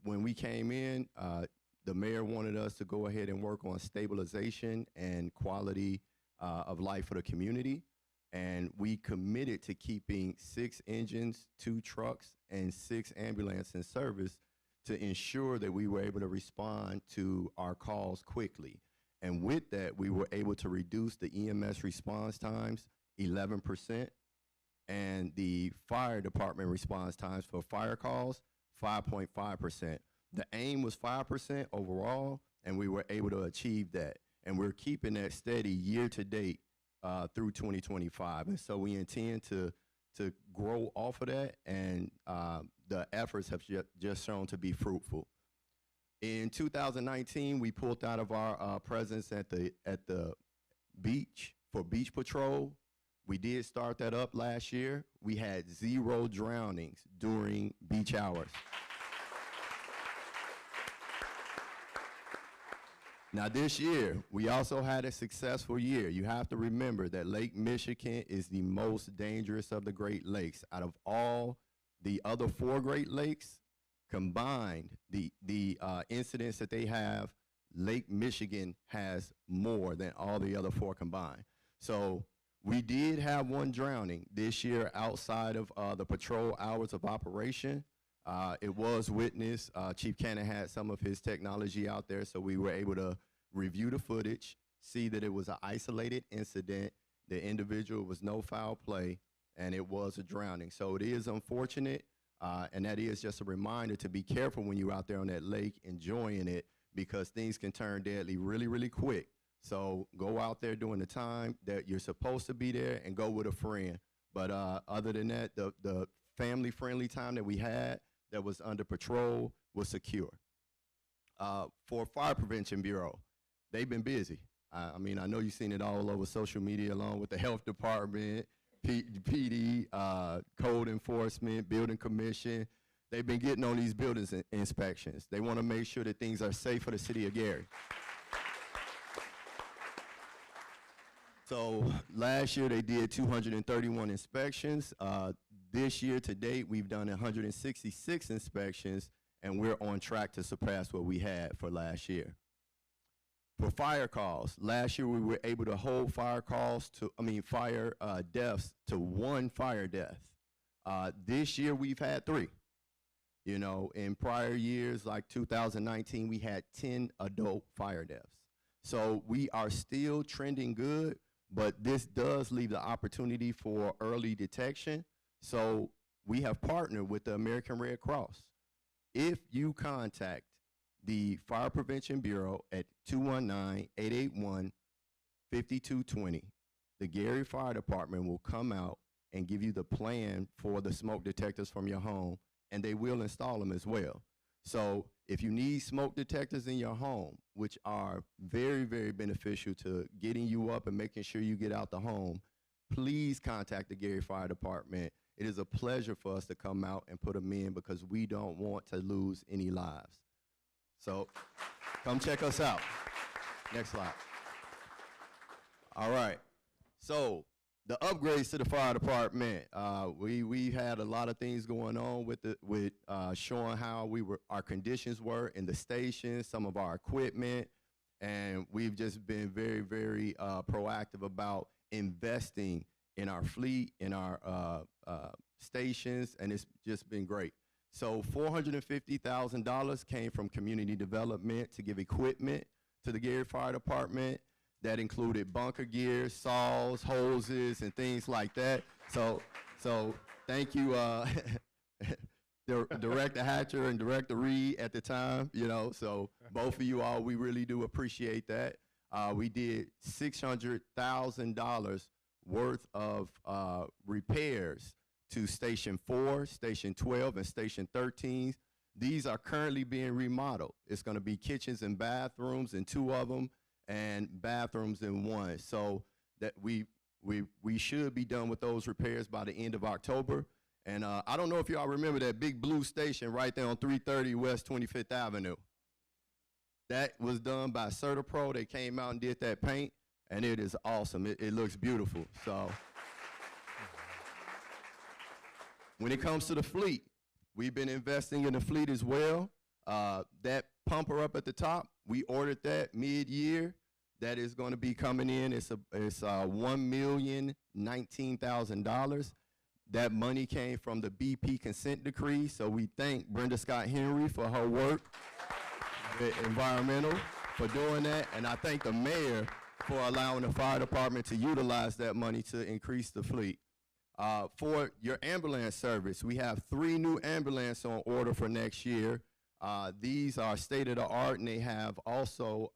When we came in, the mayor wanted us to go ahead and work on stabilization and quality of life for the community. And we committed to keeping 6 engines, 2 trucks, and 6 ambulances in service to ensure that we were able to respond to our calls quickly. And with that, we were able to reduce the EMS response times 11%, and the fire department response times for fire calls 5.5%. The aim was 5% overall, and we were able to achieve that. And we're keeping that steady year to date through 2025. And so we intend to grow off of that, and the efforts have just shown to be fruitful. In 2019, we pulled out of our presence at the beach for beach patrol. We did start that up last year. We had 0 drownings during beach hours. Now this year, we also had a successful year. You have to remember that Lake Michigan is the most dangerous of the Great Lakes. Out of all the other 4 Great Lakes combined, the incidents that they have, Lake Michigan has more than all the other 4 combined. So we did have 1 drowning this year outside of the patrol hours of operation. It was witnessed. Chief Cannon had some of his technology out there, so we were able to review the footage, see that it was an isolated incident, the individual was no foul play, and it was a drowning. So it is unfortunate, and that is just a reminder to be careful when you're out there on that lake enjoying it, because things can turn deadly really, really quick. So go out there during the time that you're supposed to be there and go with a friend. But other than that, the family-friendly time that we had that was under patrol was secure. For Fire Prevention Bureau, they've been busy. I mean, I know you've seen it all over social media, along with the health department, PD, code enforcement, building commission. They've been getting on these buildings inspections. They want to make sure that things are safe for the city of Gary. So last year they did 231 inspections. This year to date, we've done 166 inspections, and we're on track to surpass what we had for last year. For fire calls, last year we were able to hold fire deaths to 1 fire death. This year we've had 3. You know, in prior years, like 2019, we had 10 adult fire deaths. So we are still trending good, but this does leave the opportunity for early detection. So we have partnered with the American Red Cross. If you contact the Fire Prevention Bureau at 219-881-5220, the Gary Fire Department will come out and give you the plan for the smoke detectors from your home, and they will install them as well. So if you need smoke detectors in your home, which are very, very beneficial to getting you up and making sure you get out the home, please contact the Gary Fire Department. It is a pleasure for us to come out and put them in because we don't want to lose any lives. So come check us out. Next slide. All right. So the upgrades to the fire department, we had a lot of things going on with showing how our conditions were in the station, some of our equipment, and we've just been very, very proactive about investing in our fleet, in our stations, and it's just been great. So $450,000 came from community development to give equipment to the Gary Fire Department. That included bunker gear, saws, hoses, and things like that. So thank you, Director Hatcher and Director Reed at the time, you know, so both of you all, we really do appreciate that. We did $600,000 worth of repairs to Station 4, Station 12, and Station 13. These are currently being remodeled. It's going to be kitchens and bathrooms in 2 of them, and bathrooms in 1. So that we should be done with those repairs by the end of October. And I don't know if y'all remember that big blue station right there on 330 West 25th Avenue. That was done by CertaPro. They came out and did that paint, and it is awesome. It looks beautiful. So when it comes to the fleet, we've been investing in the fleet as well. That pumper up at the top, we ordered that mid-year. That is going to be coming in. It's $1,019,000. That money came from the BP consent decree. So we thank Brenda Scott Henry for her work with environmental for doing that. And I thank the mayor for allowing the fire department to utilize that money to increase the fleet. For your ambulance service, we have 3 new ambulances on order for next year. These are state-of-the-art, and they have also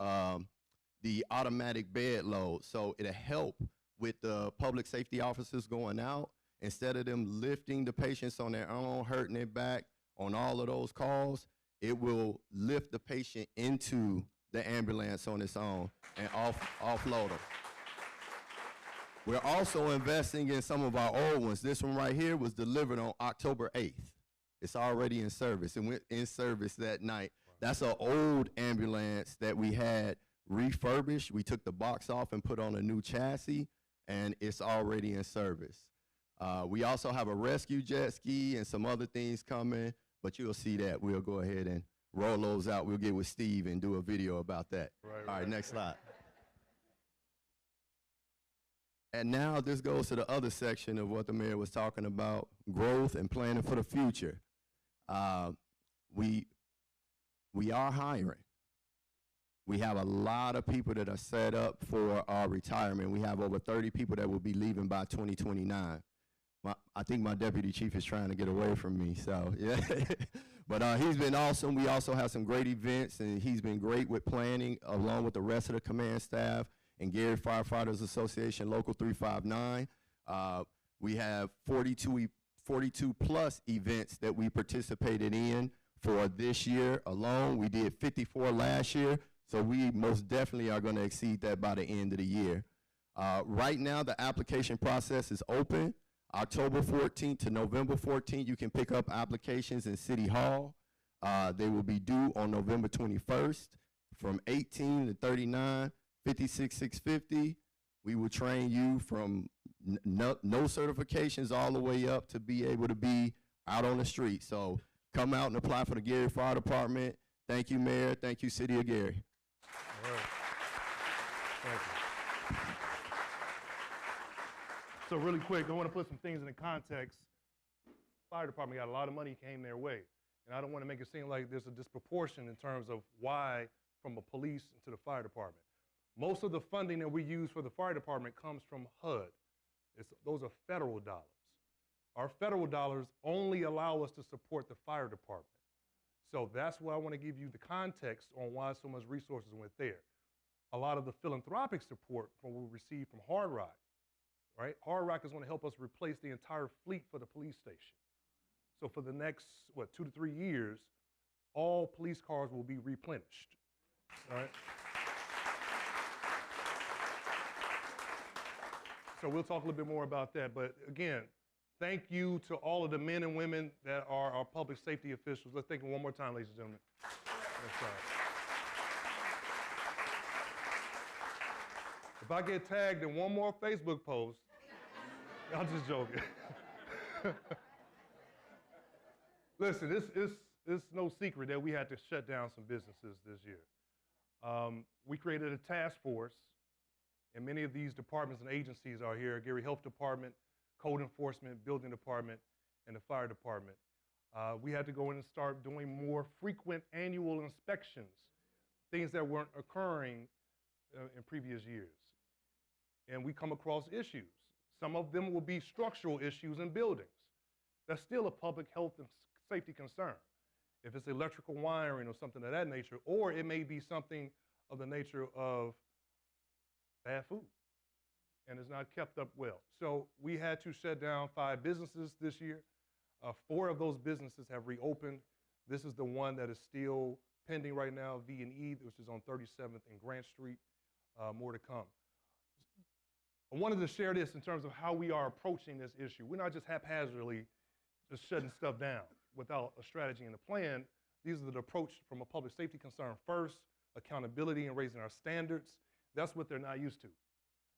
the automatic bed load. So it'll help with the public safety officers going out. Instead of them lifting the patients on their own, hurting their back on all of those calls, it will lift the patient into the ambulance on its own and offload them. We're also investing in some of our old ones. This one right here was delivered on October 8th. It's already in service, and went in service that night. That's an old ambulance that we had refurbished. We took the box off and put on a new chassis, and it's already in service. We also have a rescue jet ski and some other things coming, but you'll see that. We'll go ahead and roll those out. We'll get with Steve and do a video about that. All right, next slide. And now this goes to the other section of what the mayor was talking about, growth and planning for the future. We are hiring. We have a lot of people that are set up for our retirement. We have over 30 people that will be leaving by 2029. I think my deputy chief is trying to get away from me, so yeah. But he's been awesome. We also have some great events, and he's been great with planning along with the rest of the command staff and Gary Firefighters Association Local 359. We have 42 plus events that we participated in for this year alone. We did 54 last year, So we most definitely are going to exceed that by the end of the year. Right now, the application process is open. October 14th to November 14th, you can pick up applications in City Hall. They will be due on November 21st from 18 to 39, 56,650. We will train you from no certifications all the way up to be able to be out on the street. So come out and apply for the Gary Fire Department. Thank you, Mayor. Thank you, City of Gary. All right. Thank you. So really quick, I want to put some things into context. Fire department got a lot of money came their way. And I don't want to make it seem like there's a disproportion in terms of why from the police to the fire department. Most of the funding that we use for the fire department comes from HUD. Those are federal dollars. Our federal dollars only allow us to support the fire department. So that's why I want to give you the context on why so much resources went there. A lot of the philanthropic support from what we received from Hard Rock, right? Hard Rock is going to help us replace the entire fleet for the police station. So for the next, 2 to 3 years, all police cars will be replenished, all right? So we'll talk a little bit more about that. But again, thank you to all of the men and women that are our public safety officials. Let's thank them one more time, ladies and gentlemen. That's right. If I get tagged in one more Facebook post, I'm just joking. Listen, it's no secret that we had to shut down some businesses this year. We created a task force, and many of these departments and agencies are here: Gary Health Department, Code Enforcement, Building Department, and the Fire Department. We had to go in and start doing more frequent annual inspections, things that weren't occurring in previous years. And we come across issues. Some of them will be structural issues in buildings. That's still a public health and safety concern. If it's electrical wiring or something of that nature, or it may be something of the nature of bad food, and it's not kept up well. So we had to shut down 5 businesses this year. 4 of those businesses have reopened. This is the one that is still pending right now, V&E, which is on 37th and Grant Street. More to come. I wanted to share this in terms of how we are approaching this issue. We're not just haphazardly just shutting stuff down without a strategy and a plan. These are the approach from a public safety concern first, accountability and raising our standards. That's what they're not used to.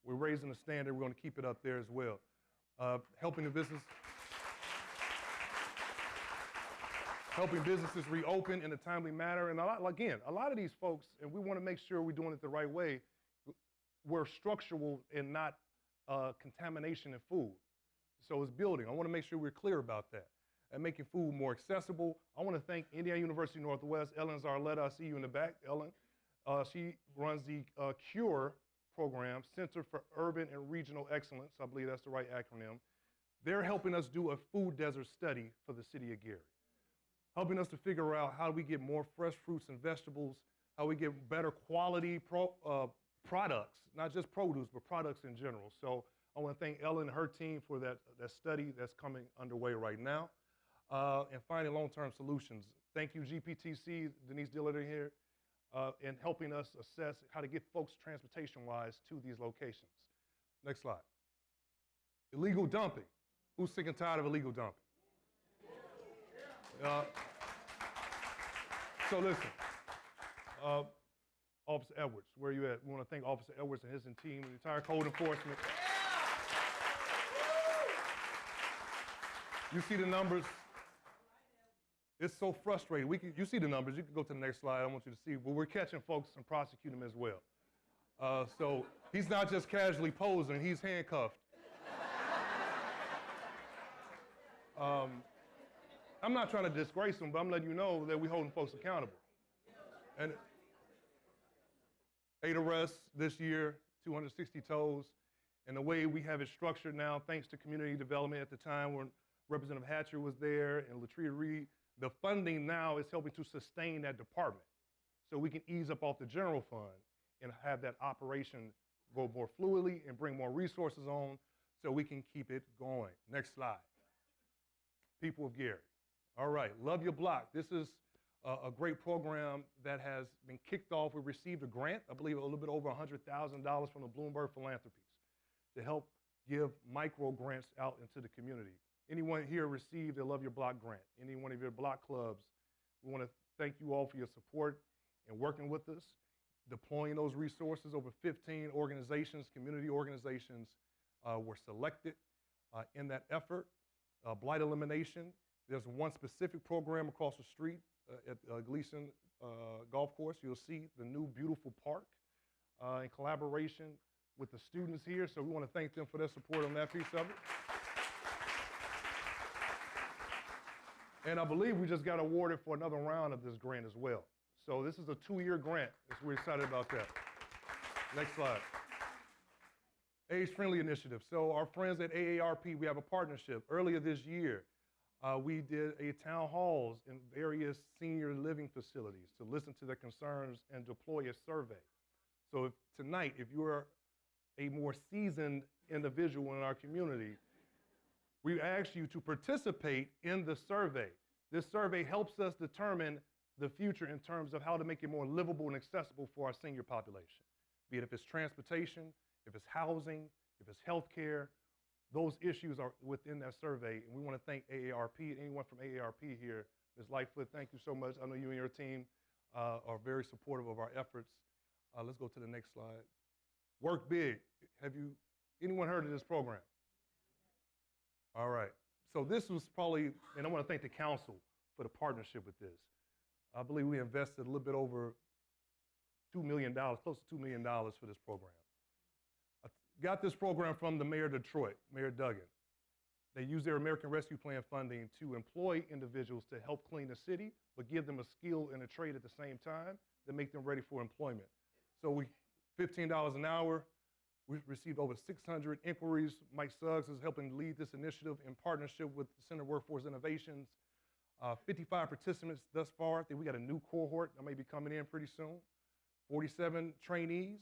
We're raising the standard. We're going to keep it up there as well. Helping businesses reopen in a timely manner. And a lot of these folks, and we want to make sure we're doing it the right way, we're structural and not contamination in food. So it's building. I want to make sure we're clear about that and making food more accessible. I want to thank Indiana University Northwest. Ellen Zarletta, I see you in the back, Ellen. She runs the CURE program, Center for Urban and Regional Excellence. I believe that's the right acronym. They're helping us do a food desert study for the city of Gary, helping us to figure out how we get more fresh fruits and vegetables, how we get better quality products, not just produce, but products in general. So I want to thank Ellen and her team for that study that's coming underway right now. And finding long-term solutions. Thank you, GPTC, Denise Dillard here, in helping us assess how to get folks transportation-wise to these locations. Next slide. Illegal dumping. Who's sick and tired of illegal dumping? So listen, Officer Edwards, where are you at? We want to thank Officer Edwards and his team, the entire code enforcement. You see the numbers. It's so frustrating. You see the numbers. You can go to the next slide. I want you to see. But we're catching folks and prosecuting them as well. So he's not just casually posing. He's handcuffed. I'm not trying to disgrace him, but I'm letting you know that we're holding folks accountable. And 8 arrests this year, 260 tows. And the way we have it structured now, thanks to community development at the time when Representative Hatcher was there and Latria Reed, the funding now is helping to sustain that department. So we can ease up off the general fund and have that operation go more fluidly and bring more resources on so we can keep it going. Next slide. People of Gary. All right, Love Your Block. This is a great program that has been kicked off. We received a grant, I believe a little bit over $100,000 from the Bloomberg Philanthropies to help give micro grants out into the community. Anyone here received a Love Your Block grant? Any one of your block clubs? We want to thank you all for your support and working with us, deploying those resources. Over 15 organizations, community organizations were selected in that effort. Blight elimination, there's one specific program across the street at Gleason Golf Course. You'll see the new beautiful park in collaboration with the students here. So we want to thank them for their support on that piece of it. And I believe we just got awarded for another round of this grant as well. So this is a 2-year grant. So we're excited about that. Next slide. Age-friendly initiative. So our friends at AARP, we have a partnership. Earlier this year, we did a town halls in various senior living facilities to listen to their concerns and deploy a survey. So tonight, if you're a more seasoned individual in our community, we ask you to participate in the survey. This survey helps us determine the future in terms of how to make it more livable and accessible for our senior population, be it if it's transportation, if it's housing, if it's healthcare. Those issues are within that survey, and we want to thank AARP. Anyone from AARP here, Ms. Lightfoot, thank you so much. I know you and your team are very supportive of our efforts. Let's go to the next slide. Work Big. Anyone heard of this program? All right. So this was probably, and I want to thank the council for the partnership with this. I believe we invested a little bit over $2 million, close to $2 million for this program. I got this program from the mayor of Detroit, Mayor Duggan. They use their American Rescue Plan funding to employ individuals to help clean the city, but give them a skill and a trade at the same time that make them ready for employment. So $15 an hour. We've received over 600 inquiries. Mike Suggs is helping lead this initiative in partnership with the Center of Workforce Innovations. 55 participants thus far. I think we got a new cohort that may be coming in pretty soon. 47 trainees,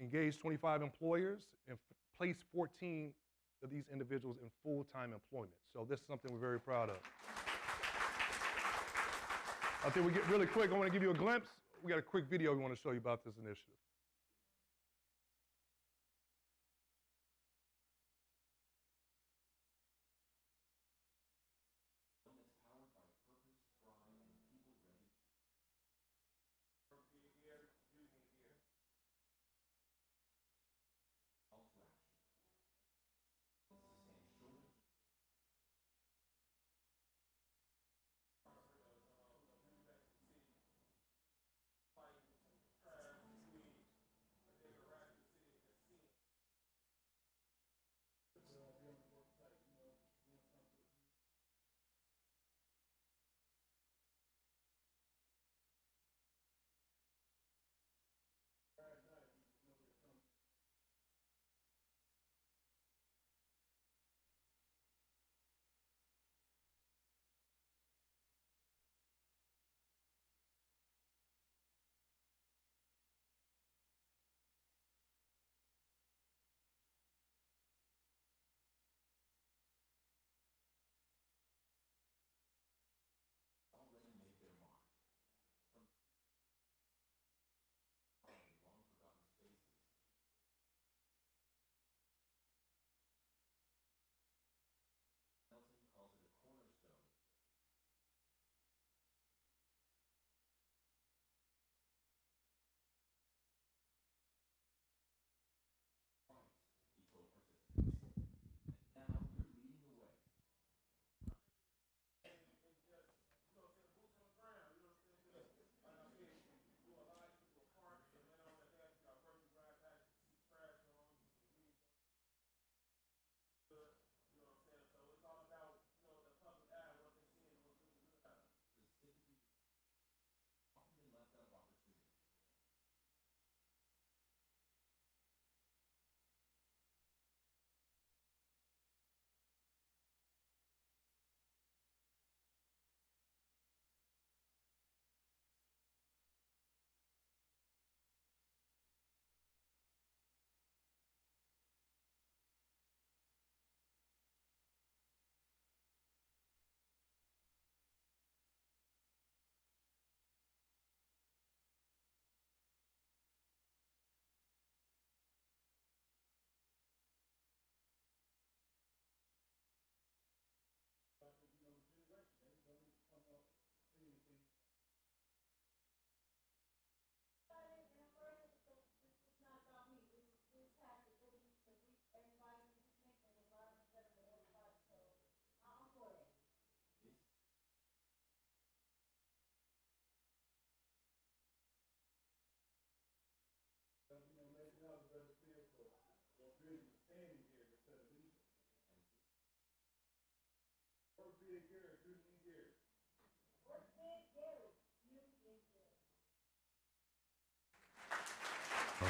engaged 25 employers, and placed 14 of these individuals in full-time employment. So this is something we're very proud of. I think we get really quick. I want to give you a glimpse. We got a quick video we want to show you about this initiative.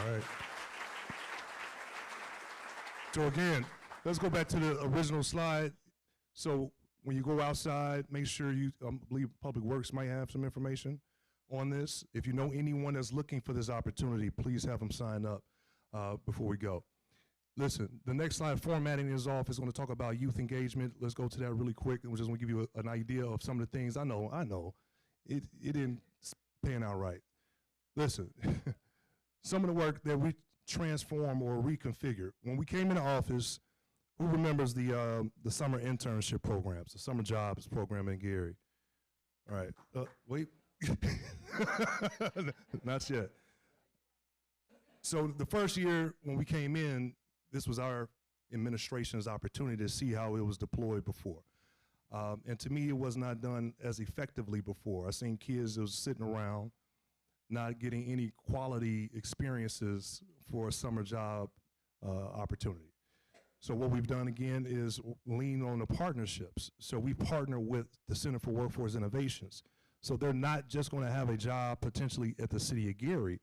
All right. So again, let's go back to the original slide. So when you go outside, make sure you, I believe Public Works might have some information on this. If you know anyone that's looking for this opportunity, please have them sign up before we go. Listen, the next slide, formatting is off, is going to talk about youth engagement. Let's go to that really quick, and we're just going to give you an idea of some of the things. I know, it didn't pan out right. Listen, some of the work that we transform or reconfigure. When we came into office, who remembers the summer internship programs, the summer jobs program in Gary? All right, wait, not yet. So the first year when we came in, this was our administration's opportunity to see how it was deployed before. And to me, it was not done as effectively before. I seen kids that was sitting around, not getting any quality experiences for a summer job opportunity. So what we've done again is lean on the partnerships. So we partner with the Center for Workforce Innovations. So they're not just going to have a job potentially at the city of Gary,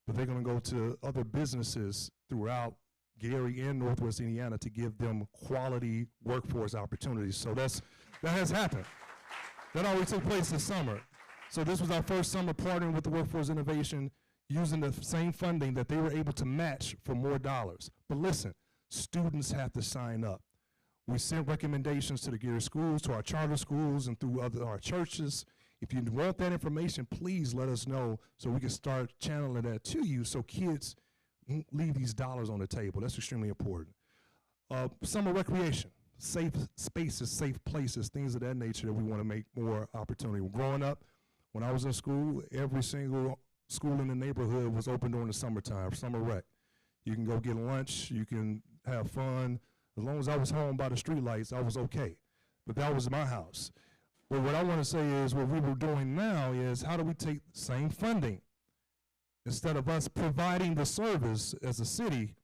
but they're going to go to other businesses throughout Gary and Northwest Indiana to give them quality workforce opportunities. So that has happened. That always took place this summer. So this was our first summer partnering with the Workforce Innovation, using the same funding that they were able to match for more dollars. But listen, students have to sign up. We sent recommendations to the Gary schools, to our charter schools, and through our churches. If you want that information, please let us know so we can start channeling that to you so kids won't leave these dollars on the table. That's extremely important. Summer recreation, safe spaces, safe places, things of that nature that we want to make more opportunity. Growing up, when I was in school, every single school in the neighborhood was open during the summertime, summer rec. You can go get lunch, you can have fun. As long as I was home by the streetlights, I was okay. But that was my house. But what I want to say is what we were doing now is how do we take the same funding, instead of us providing the service as a city,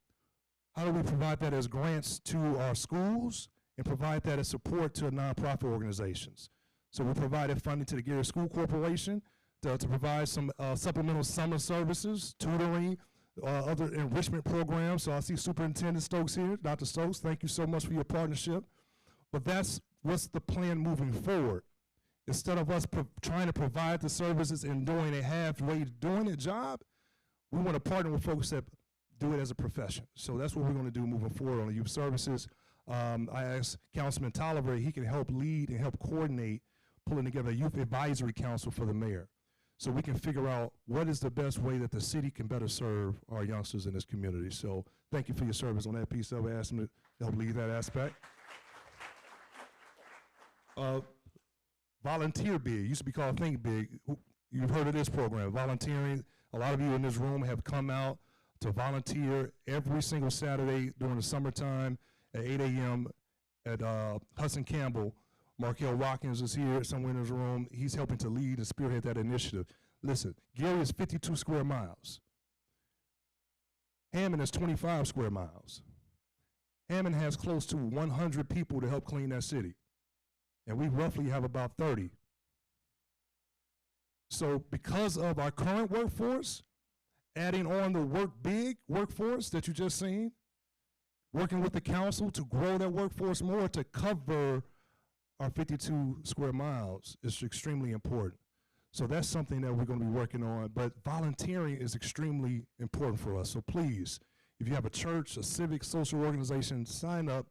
how do we provide that as grants to our schools and provide that as support to nonprofit organizations? So we provided funding to the Gary School Corporation to provide some supplemental summer services, tutoring, other enrichment programs. So I see Superintendent Stokes here. Dr. Stokes, thank you so much for your partnership. But that's what's the plan moving forward. Instead of us trying to provide the services and doing a halfway doing a job, we want to partner with folks that do it as a profession. So that's what we're going to do moving forward on the youth services. I asked Councilman Tolliver, he can help lead and help coordinate pulling together a youth advisory council for the mayor, so we can figure out what is the best way that the city can better serve our youngsters in this community. So thank you for your service on that piece of it. I asked him to help lead that aspect. Volunteer Big, used to be called Think Big. You've heard of this program, volunteering. A lot of you in this room have come out to volunteer every single Saturday during the summertime at 8 a.m. at Hudson Campbell. Markel Watkins is here somewhere in this room. He's helping to lead and spearhead that initiative. Listen, Gary is 52 square miles. Hammond is 25 square miles. Hammond has close to 100 people to help clean that city, and we roughly have about 30. So because of our current workforce, adding on the Work Big workforce that you just seen, working with the council to grow that workforce more to cover our 52 square miles is extremely important. So that's something that we're going to be working on, but volunteering is extremely important for us. So please, if you have a church, a civic, social organization, sign up,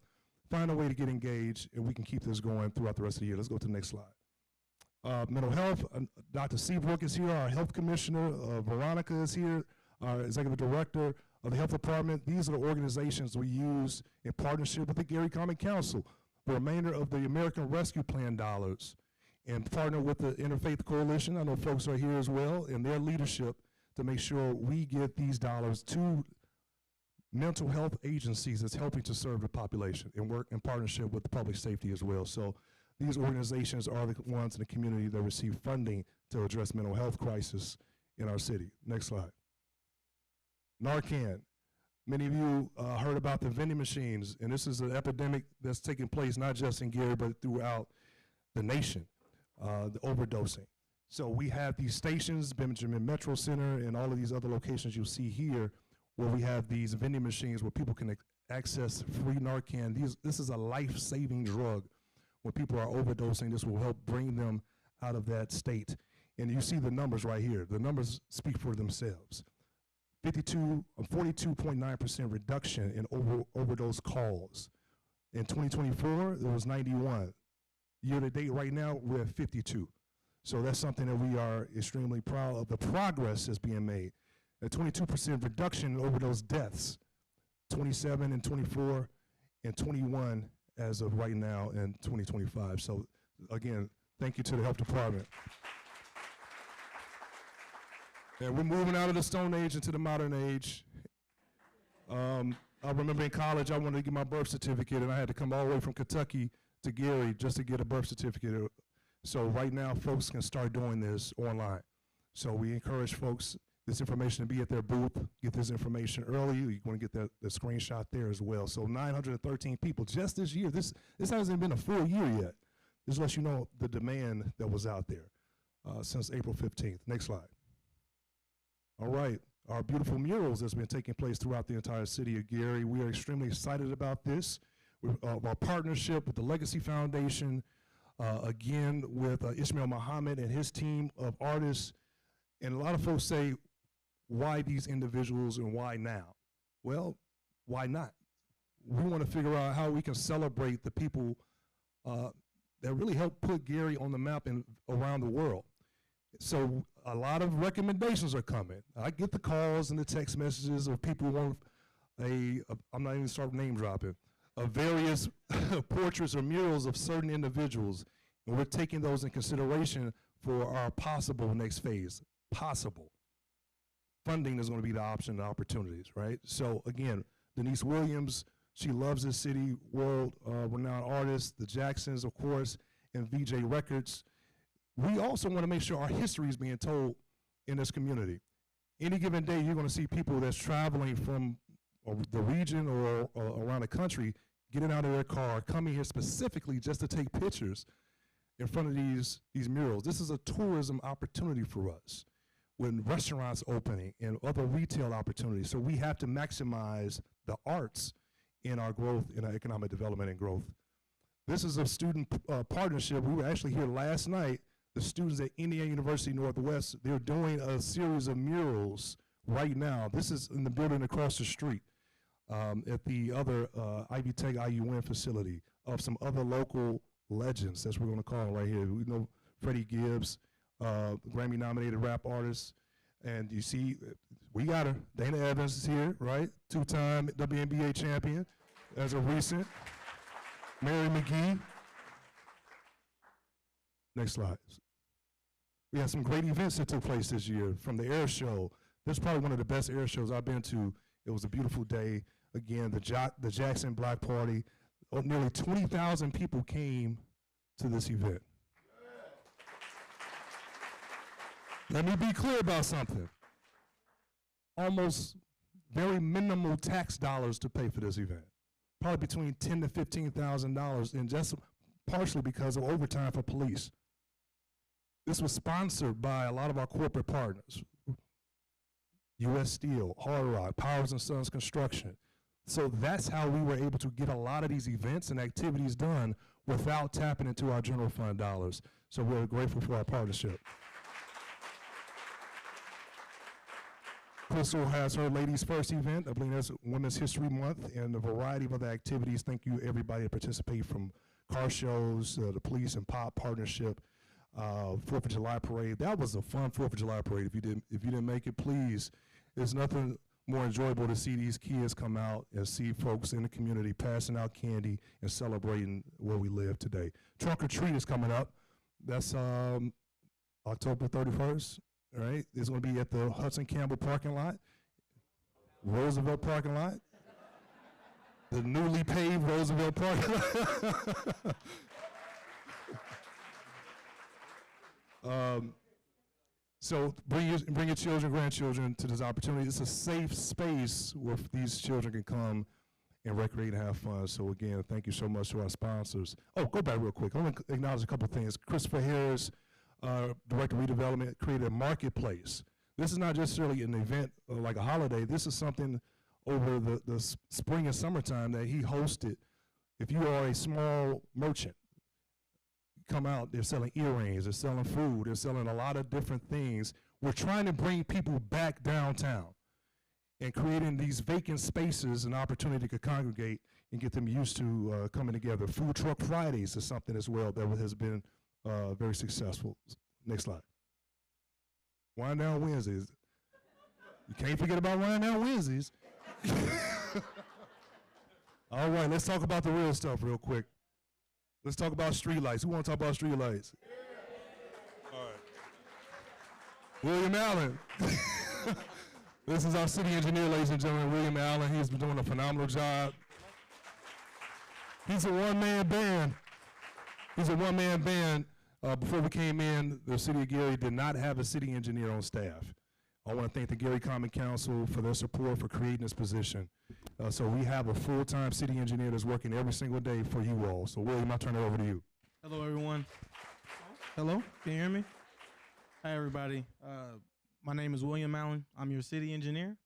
find a way to get engaged, and we can keep this going throughout the rest of the year. Let's go to the next slide. Mental health, Dr. Seabrook is here, our health commissioner, Veronica is here, our executive director of the health department. These are the organizations we use in partnership with the Gary Common Council, the remainder of the American Rescue Plan dollars, and partner with the Interfaith Coalition. I know folks are here as well, and their leadership to make sure we get these dollars to mental health agencies that's helping to serve the population and work in partnership with the public safety as well. So these organizations are the ones in the community that receive funding to address mental health crisis in our city. Next slide. Narcan. Many of you heard about the vending machines, and this is an epidemic that's taking place not just in Gary, but throughout the nation, the overdosing. So we have these stations, Benjamin Metro Center, and all of these other locations you'll see here, where we have these vending machines where people can access free Narcan. This is a life-saving drug. When people are overdosing, this will help bring them out of that state. And you see the numbers right here. The numbers speak for themselves. 42.9% reduction in overdose calls. In 2024, it was 91. Year to date right now, we're at 52. So that's something that we are extremely proud of. The progress is being made. A 22% reduction in overdose deaths, 27 and 24 and 21 as of right now in 2025. So again, thank you to the health department. And we're moving out of the Stone Age into the modern age. I remember in college, I wanted to get my birth certificate, and I had to come all the way from Kentucky to Gary just to get a birth certificate. So right now, folks can start doing this online. So we encourage folks, this information to be at their booth, get this information early. You want to get the screenshot there as well. So 913 people just this year. This hasn't been a full year yet. This lets you know the demand that was out there since April 15th. Next slide. All right, our beautiful murals that's been taking place throughout the entire city of Gary. We are extremely excited about this. Our partnership with the Legacy Foundation, again with Ishmael Muhammad and his team of artists. And a lot of folks say, why these individuals and why now? Well, why not? We want to figure out how we can celebrate the people that really helped put Gary on the map and around the world. So a lot of recommendations are coming. I get the calls and the text messages of people who want I'm not even start name dropping, of various portraits or murals of certain individuals. And we're taking those in consideration for our possible next phase. Possible. Funding is going to be the option, the opportunities, right? So again, Denise Williams, she loves this city, world-renowned artist, the Jacksons, of course, and VJ Records. We also want to make sure our history is being told in this community. Any given day, you're going to see people that's traveling from the region or around the country, getting out of their car, coming here specifically just to take pictures in front of these murals. This is a tourism opportunity for us, when restaurants opening and other retail opportunities. So we have to maximize the arts in our growth, in our economic development and growth. This is a student partnership. We were actually here last night. The students at Indiana University Northwest, they're doing a series of murals right now. This is in the building across the street at the other Ivy Tech IUN facility of some other local legends, that's what we're gonna call them right here. We know Freddie Gibbs, Grammy-nominated rap artist, and you see, we got her. Dana Evans is here, right? Two-time WNBA champion as of recent. Mary McGee. Next slide. We had some great events that took place this year, from the air show. This is probably one of the best air shows I've been to. It was a beautiful day. Again, the Jackson Block Party. Nearly 20,000 people came to this event. Let me be clear about something. Almost very minimal tax dollars to pay for this event. Probably between $10,000 to $15,000, and just partially because of overtime for police. This was sponsored by a lot of our corporate partners. U.S. Steel, Hard Rock, Powers and Sons Construction. So that's how we were able to get a lot of these events and activities done without tapping into our general fund dollars. So we're grateful for our partnership. Crystal has her Ladies First event. I believe that's Women's History Month, and a variety of other activities. Thank you everybody that participated, from car shows, the police and pop partnership, 4th of July parade. That was a fun 4th of July parade. If you didn't make it, please. There's nothing more enjoyable to see these kids come out and see folks in the community passing out candy and celebrating where we live today. Trunk or Treat is coming up. That's October 31st. All right, it's going to be at the Hudson Campbell parking lot, Roosevelt parking lot, the newly paved Roosevelt parking lot. So bring your children, grandchildren to this opportunity. It's a safe space where these children can come and recreate and have fun. So again, thank you so much to our sponsors. Oh, go back real quick. I want to acknowledge a couple of things. Christopher Harris, Director of Redevelopment, created a marketplace. This is not just really an event like a holiday. This is something over the spring and summertime that he hosted. If you are a small merchant, come out, they're selling earrings, they're selling food, they're selling a lot of different things. We're trying to bring people back downtown and creating these vacant spaces an opportunity to congregate and get them used to coming together. Food Truck Fridays is something as well that has been very successful. Next slide. Wine Down Wednesdays. You can't forget about Wine Down Wednesdays. All right, let's talk about the real stuff real quick. Let's talk about streetlights. Who want to talk about streetlights? All right. William Allen. This is our city engineer, ladies and gentlemen, William Allen. He's been doing a phenomenal job. He's a one-man band. Before we came in, the city of Gary did not have a city engineer on staff. I want to thank the Gary Common Council for their support for creating this position. So we have a full-time city engineer that's working every single day for you all. So William, I'll turn it over to you. Hello, everyone. Hello, can you hear me? Hi, everybody. My name is William Allen. I'm your city engineer.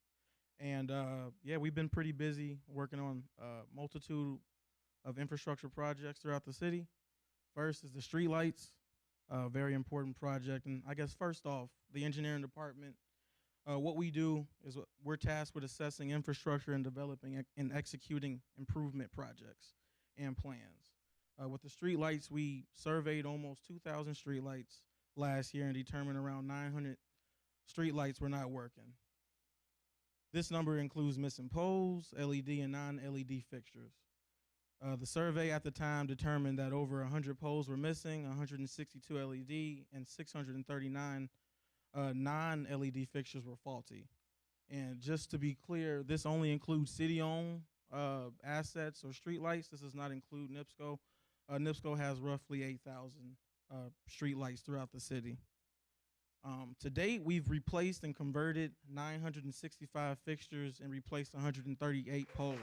And yeah, we've been pretty busy working on a multitude of infrastructure projects throughout the city. First is the streetlights, a very important project. And I guess first off, the engineering department, what we do is we're tasked with assessing infrastructure and developing and executing improvement projects and plans. With the streetlights, we surveyed almost 2,000 streetlights last year and determined around 900 streetlights were not working. This number includes missing poles, LED and non-LED fixtures. The survey at the time determined that over 100 poles were missing, 162 LED, and 639 non-LED fixtures were faulty. And just to be clear, this only includes city-owned assets or streetlights. This does not include NIPSCO. NIPSCO has roughly 8,000 streetlights throughout the city. To date, we've replaced and converted 965 fixtures and replaced 138 poles.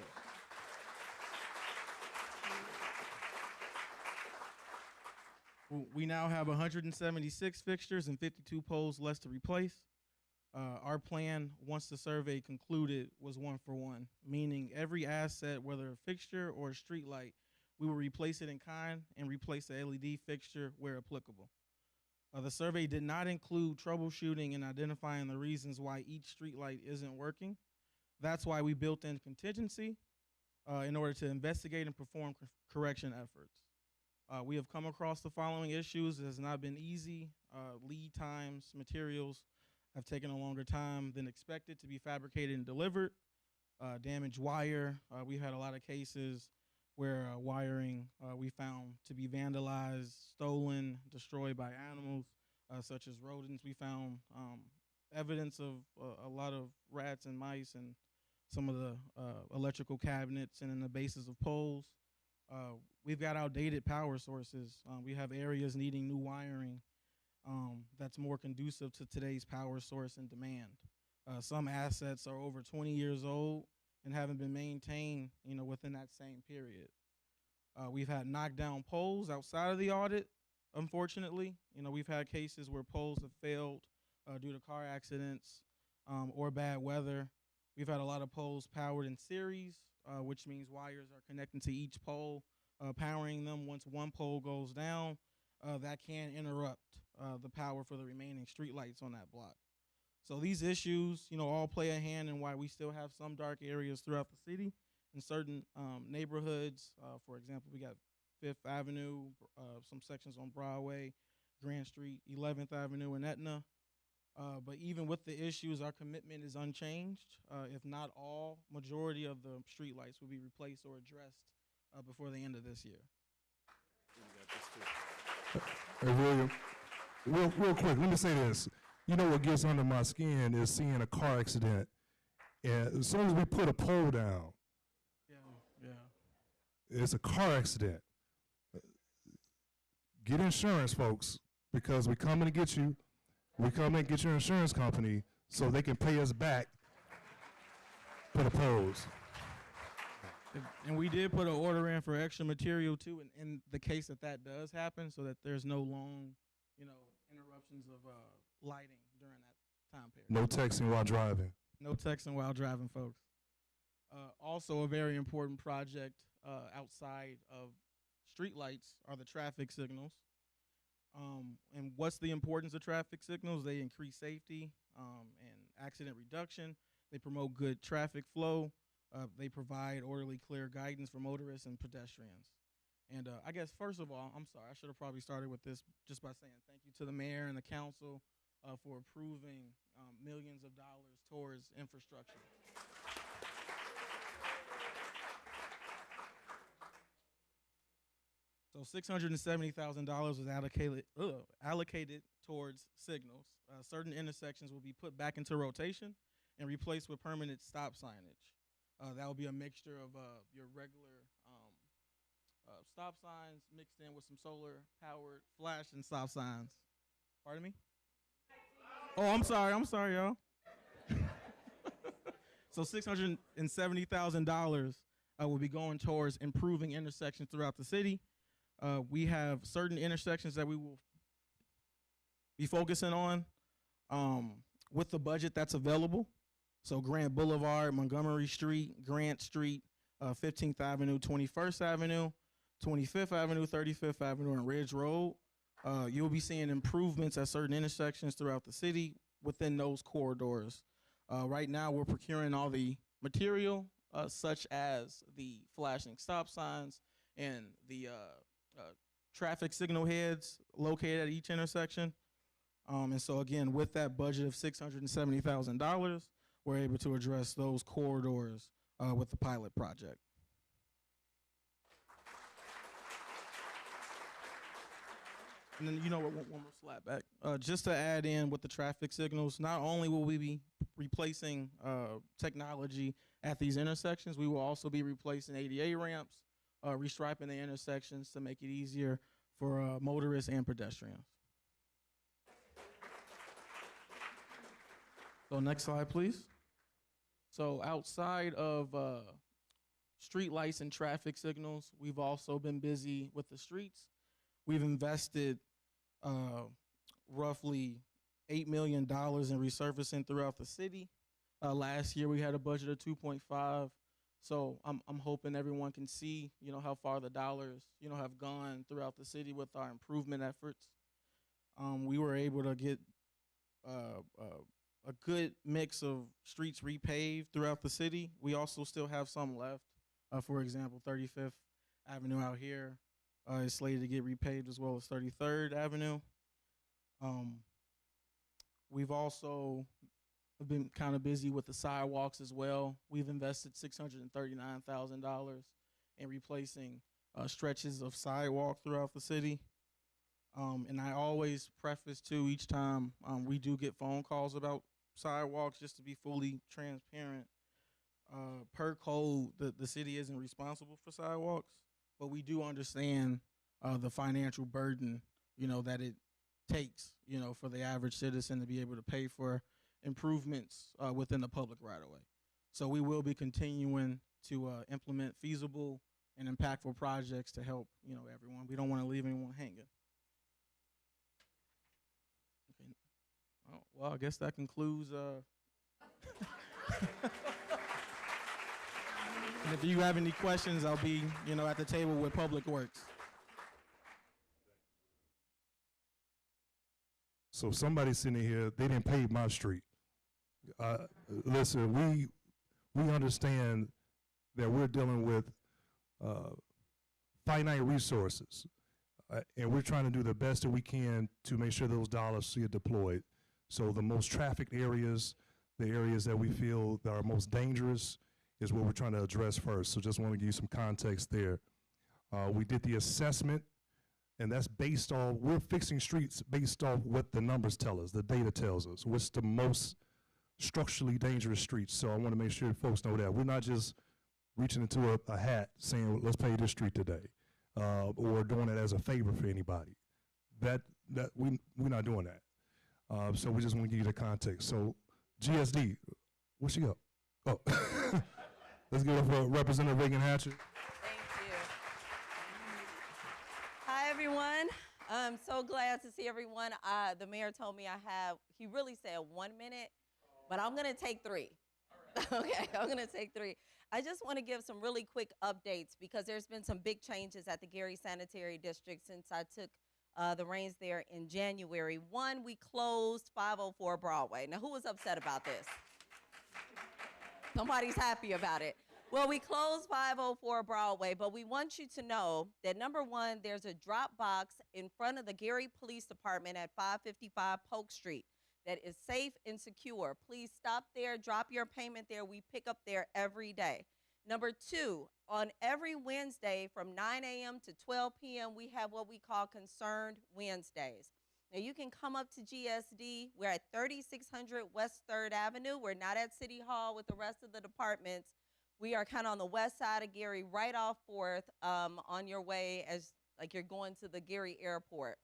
We now have 176 fixtures and 52 poles less to replace. Our plan, once the survey concluded, was 1-for-1, meaning every asset, whether a fixture or a street light, we will replace it in kind and replace the LED fixture where applicable. The survey did not include troubleshooting and identifying the reasons why each street light isn't working. That's why we built in contingency in order to investigate and perform correction efforts. We have come across the following issues. It has not been easy. Lead times, materials have taken a longer time than expected to be fabricated and delivered. Damaged wire. We've had a lot of cases where wiring we found to be vandalized, stolen, destroyed by animals, such as rodents. We found evidence of a lot of rats and mice and some of the electrical cabinets and in the bases of poles. We've got outdated power sources. We have areas needing new wiring that's more conducive to today's power source and demand. Some assets are over 20 years old and haven't been maintained, within that same period. We've had knockdown poles outside of the audit, unfortunately. We've had cases where poles have failed due to car accidents or bad weather. We've had a lot of poles powered in series, which means wires are connecting to each pole, powering them. Once one pole goes down, that can interrupt the power for the remaining streetlights on that block. So these issues, all play a hand in why we still have some dark areas throughout the city. In certain neighborhoods, for example, we got 5th Avenue, some sections on Broadway, Grand Street, 11th Avenue, and Etna. But even with the issues, our commitment is unchanged. If not all, majority of the streetlights will be replaced or addressed before the end of this year. Hey, William, real quick, let me say this. What gets under my skin is seeing a car accident. And as soon as we put a pole down, it's a car accident. Get insurance, folks, because we're coming to get you. We come and get your insurance company so they can pay us back for the poles. And we did put an order in for extra material too, in the case that does happen, so that there's no long, interruptions of lighting during time period. No texting while driving. No texting while driving, folks. Also, a very important project outside of streetlights are the traffic signals. And what's the importance of traffic signals? They increase safety and accident reduction. They promote good traffic flow. They provide orderly, clear guidance for motorists and pedestrians. And I guess, first of all, I'm sorry, I should have probably started with this just by saying thank you to the mayor and the council for approving millions of dollars towards infrastructure. So $670,000 was allocated towards signals. Certain intersections will be put back into rotation and replaced with permanent stop signage. That will be a mixture of your regular stop signs mixed in with some solar-powered flash and stop signs. Pardon me? Oh, I'm sorry, y'all. So $670,000 will be going towards improving intersections throughout the city. We have certain intersections that we will be focusing on with the budget that's available. So Grant Boulevard, Montgomery Street, Grant Street, 15th Avenue, 21st Avenue, 25th Avenue, 35th Avenue, and Ridge Road. You'll be seeing improvements at certain intersections throughout the city within those corridors. Right now, we're procuring all the material, such as the flashing stop signs and the traffic signal heads located at each intersection. And so again, with that budget of $670,000, we're able to address those corridors with the pilot project. And then, you know what, one more slap back. Just to add in with the traffic signals, not only will we be replacing technology at these intersections, we will also be replacing ADA ramps, restriping the intersections to make it easier for motorists and pedestrians. So next slide, please. So outside of street lights and traffic signals, we've also been busy with the streets. We've invested roughly $8 million in resurfacing throughout the city. Last year we had a budget of 2.5. So I'm hoping everyone can see, you know, how far the dollars, you know, have gone throughout the city with our improvement efforts. We were able to get a good mix of streets repaved throughout the city. We also still have some left. For example, 35th Avenue out here is slated to get repaved, as well as 33rd Avenue. We've also been kind of busy with the sidewalks as well. We've invested $639,000 in replacing stretches of sidewalk throughout the city. And I always preface too, each time we do get phone calls about sidewalks, just to be fully transparent. Per code, the city isn't responsible for sidewalks, but we do understand the financial burden, you know, that it takes, you know, for the average citizen to be able to pay for improvements within the public right of way. So we will be continuing to implement feasible and impactful projects to help, you know, everyone. We don't want to leave anyone hanging. Okay. Oh, well, I guess that concludes. And if you have any questions, I'll be, you know, at the table with Public Works. So somebody sitting here, they didn't pave my street. Listen, we understand that we're dealing with finite resources, and we're trying to do the best that we can to make sure those dollars get deployed. So the most trafficked areas, the areas that we feel that are most dangerous, is what we're trying to address first. So just want to give you some context there. We did the assessment, and that's based on, we're fixing streets based off what the numbers tell us, the data tells us, what's the most structurally dangerous streets. So I want to make sure folks know that. We're not just reaching into a hat saying, well, let's pay this street today, or doing it as a favor for anybody. We're not doing that. So we just want to give you the context. So GSD, where'd she go? Oh. Let's give it for Representative Reagan Hatcher. Thank you. Hi, everyone. I'm so glad to see everyone. The mayor told me he really said 1 minute, but I'm going to take 3. Okay, I'm going to take 3. I just want to give some really quick updates because there's been some big changes at the Gary Sanitary District since I took the reins there in January. One, we closed 504 Broadway. Now, who was upset about this? Nobody's happy about it. Well, we closed 504 Broadway, but we want you to know that, number one, there's a drop box in front of the Gary Police Department at 555 Polk Street that is safe and secure. Please stop there, drop your payment there. We pick up there every day. Number two, on every Wednesday from 9 a.m. to 12 p.m., we have what we call Concerned Wednesdays. Now, you can come up to GSD. We're at 3600 West 3rd Avenue. We're not at City Hall with the rest of the departments. We are kind of on the west side of Gary, right off 4th, on your way as like you're going to the Gary Airport.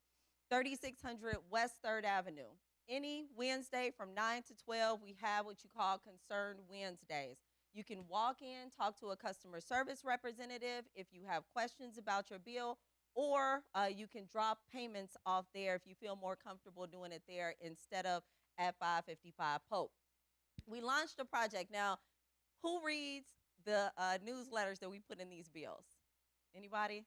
3600 West 3rd Avenue. Any Wednesday from 9 to 12, we have what you call Concerned Wednesdays. You can walk in, talk to a customer service representative if you have questions about your bill, or you can drop payments off there if you feel more comfortable doing it there instead of at 555 Polk. We launched a project. Now, who reads the newsletters that we put in these bills? Anybody?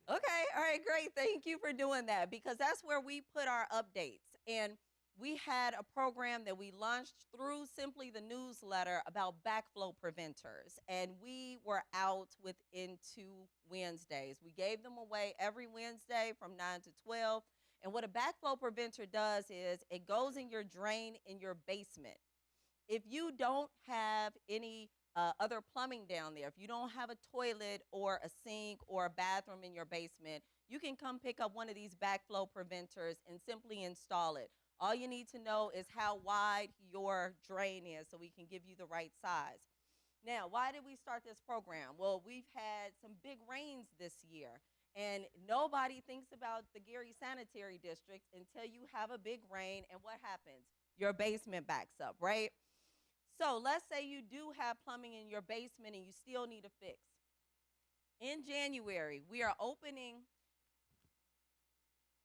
Okay, all right, great. Thank you for doing that because that's where we put our updates. And we had a program that we launched through simply the newsletter about backflow preventers. And we were out within 2 Wednesdays. We gave them away every Wednesday from 9 to 12. And what a backflow preventer does is it goes in your drain in your basement. If you don't have any other plumbing down there, if you don't have a toilet or a sink or a bathroom in your basement, you can come pick up one of these backflow preventers and simply install it. All you need to know is how wide your drain is so we can give you the right size. Now, why did we start this program? Well, we've had some big rains this year, and nobody thinks about the Gary Sanitary District until you have a big rain, and what happens? Your basement backs up, right? So let's say you do have plumbing in your basement and you still need a fix. In January, we are opening.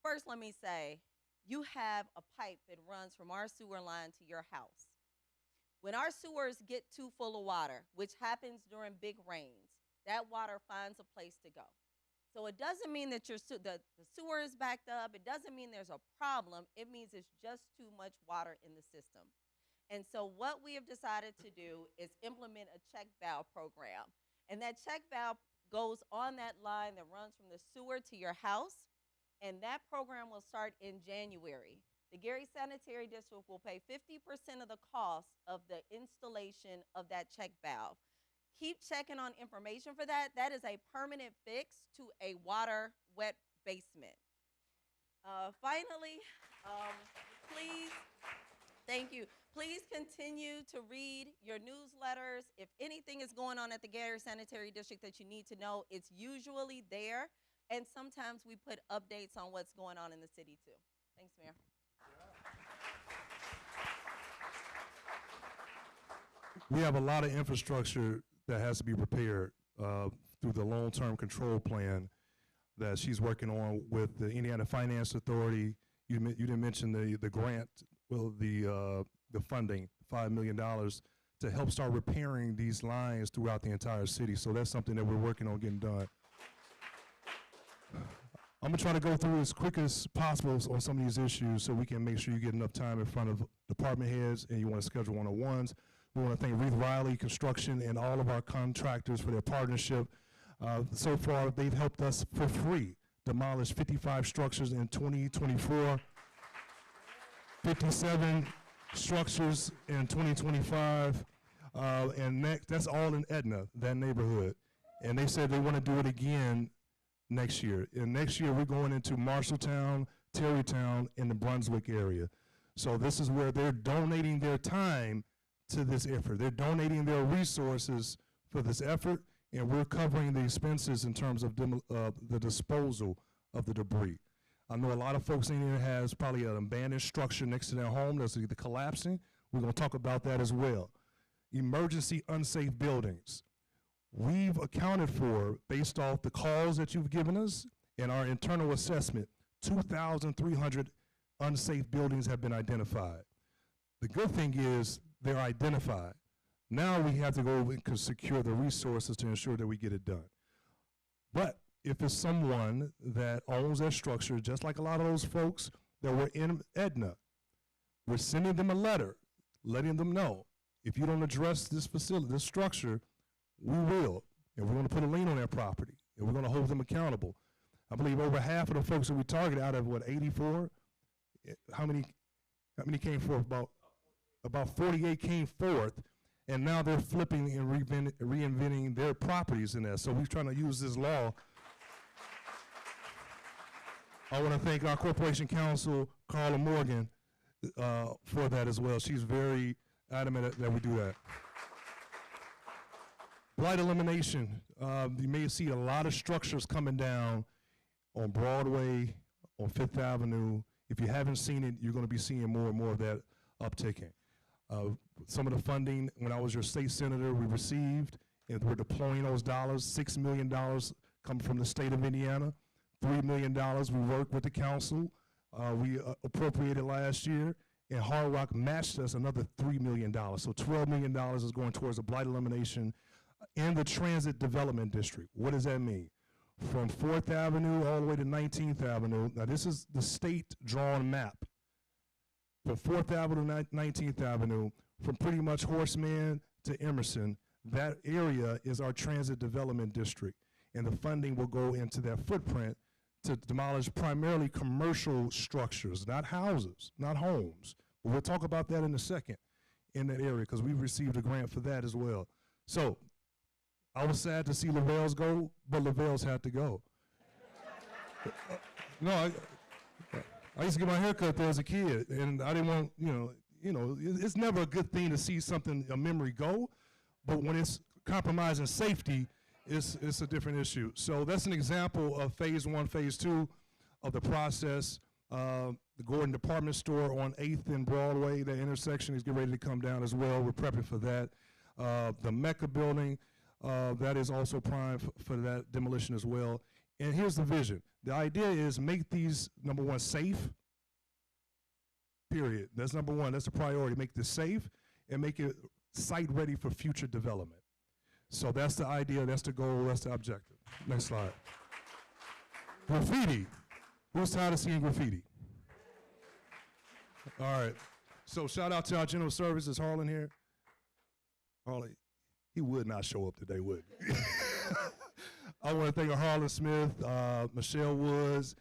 First, let me say, you have a pipe that runs from our sewer line to your house. When our sewers get too full of water, which happens during big rains, that water finds a place to go. So it doesn't mean that the sewer is backed up. It doesn't mean there's a problem. It means it's just too much water in the system. And so what we have decided to do is implement a check valve program. And that check valve goes on that line that runs from the sewer to your house. And that program will start in January. The Gary Sanitary District will pay 50% of the cost of the installation of that check valve. Keep checking on information for that. That is a permanent fix to a wet basement. Finally, please, thank you. Please continue to read your newsletters. If anything is going on at the Gary Sanitary District that you need to know, it's usually there. And sometimes we put updates on what's going on in the city, too. Thanks, Mayor. We have a lot of infrastructure that has to be prepared through the long-term control plan that she's working on with the Indiana Finance Authority. You didn't mention the grant, well, the funding, $5 million, to help start repairing these lines throughout the entire city. So that's something that we're working on getting done. I'm gonna try to go through as quick as possible on some of these issues so we can make sure you get enough time in front of department heads and you want to schedule one-on-ones. We want to thank Reeve Riley Construction and all of our contractors for their partnership. So far, they've helped us for free demolish 55 structures in 2024, 57 structures in 2025, and that's all in Edna, that neighborhood. And they said they want to do it again next year. And next year, we're going into Marshalltown, Terrytown, and the Brunswick area. So this is where they're donating their time to this effort. They're donating their resources for this effort, and we're covering the expenses in terms of the disposal of the debris. I know a lot of folks in here has probably an abandoned structure next to their home that's either collapsing. We're going to talk about that as well. Emergency unsafe buildings. We've accounted for, based off the calls that you've given us and our internal assessment, 2,300 unsafe buildings have been identified. The good thing is they're identified. Now we have to go and secure the resources to ensure that we get it done. But if it's someone that owns that structure, just like a lot of those folks that were in Edna, we're sending them a letter, letting them know, if you don't address this facility, this structure, we will. And we're going to put a lien on their property, and we're going to hold them accountable. I believe over half of the folks that we targeted out of, what, 84? How many came forth? About 48 came forth, and now they're flipping and reinventing their properties in that. So we're trying to use this law. I want to thank our corporation counsel, Carla Morgan, for that as well. She's very adamant that we do that. Blight elimination. You may see a lot of structures coming down on Broadway, on Fifth Avenue. If you haven't seen it, you're going to be seeing more and more of that upticking. Some of the funding, when I was your state senator, we received, and we're deploying those dollars. $6 million come from the state of Indiana. $3 million, we worked with the council. We appropriated last year, and Hard Rock matched us another $3 million. So $12 million is going towards the blight elimination in the Transit Development District. What does that mean? From 4th Avenue all the way to 19th Avenue. Now this is the state drawn map. From 4th Avenue to 19th Avenue, from pretty much Horseman to Emerson, that area is our Transit Development District. And the funding will go into that footprint to demolish primarily commercial structures, not houses, not homes. We'll talk about that in a second in that area, because we received a grant for that as well. So I was sad to see Lavelle's go, but Lavelle's had to go. No, I used to get my hair cut there as a kid, and I didn't want, it's never a good thing to see something, a memory go, but when it's compromising safety, it's a different issue. So that's an example of phase 1, phase 2 of the process. The Gordon Department Store on 8th and Broadway, that intersection is getting ready to come down as well. We're prepping for that. The Mecca building, that is also prime for that demolition as well. And here's the vision. The idea is make these, number one, safe, period. That's number one. That's the priority. Make this safe and make it site ready for future development. So that's the idea, that's the goal, that's the objective. Next slide. Graffiti. Who's tired of seeing graffiti? All right. So shout out to our general services, Harlan here. Harlan, he would not show up today, would he? I want to thank Harlan Smith, Michelle Woods.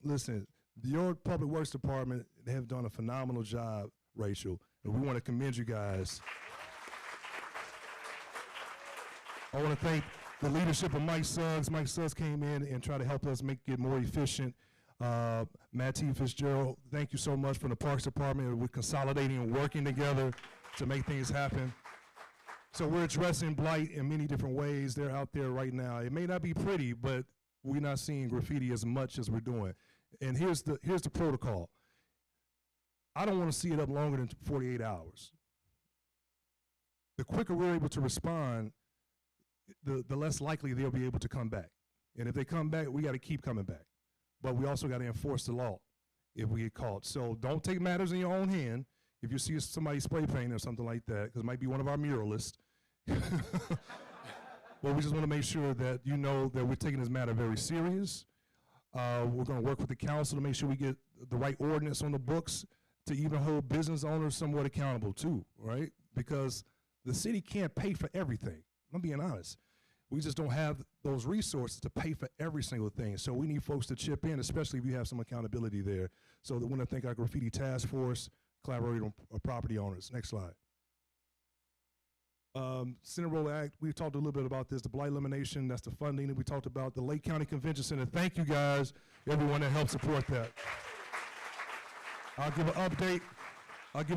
Listen, your Public Works Department, they have done a phenomenal job, Rachel, and we want to commend you guys. I want to thank the leadership of Mike Suggs. Mike Suggs came in and tried to help us make it more efficient. Matt T. Fitzgerald, thank you so much from the Parks Department. We're consolidating and working together to make things happen. So we're addressing blight in many different ways. They're out there right now. It may not be pretty, but we're not seeing graffiti as much as we're doing. And here's the protocol. I don't want to see it up longer than 48 hours. The quicker we're able to respond, the less likely they'll be able to come back. And if they come back, we got to keep coming back. But we also got to enforce the law if we get caught. So don't take matters in your own hand. If you see somebody spray painting or something like that, because it might be one of our muralists. Well, we just want to make sure that you know that we're taking this matter very serious. We're going to work with the council to make sure we get the right ordinance on the books to even hold business owners somewhat accountable too, right? Because the city can't pay for everything. I'm being honest. We just don't have those resources to pay for every single thing. So we need folks to chip in, especially if we have some accountability there. So I want to thank our graffiti task force, collaborating on property owners. Next slide. Senate Roll Act, we talked a little bit about this, the blight elimination, that's the funding that we talked about, the Lake County Convention Center. Thank you guys, everyone that helped support that. I'll give an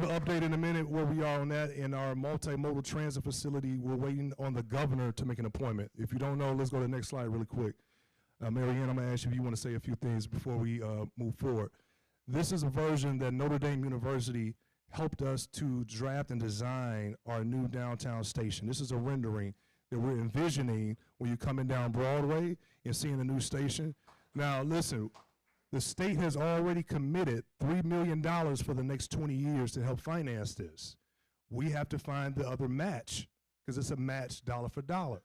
update in a minute where we are on that. In our multimodal transit facility, we're waiting on the governor to make an appointment. If you don't know, let's go to the next slide really quick. Mary Ann, I'm gonna ask you if you want to say a few things before we move forward. This is a version that Notre Dame University helped us to draft and design our new downtown station. This is a rendering that we're envisioning when you're coming down Broadway and seeing the new station. Now listen, The state has already committed $3 million for the next 20 years to help finance this. We have to find the other match, because it's a match dollar for dollar,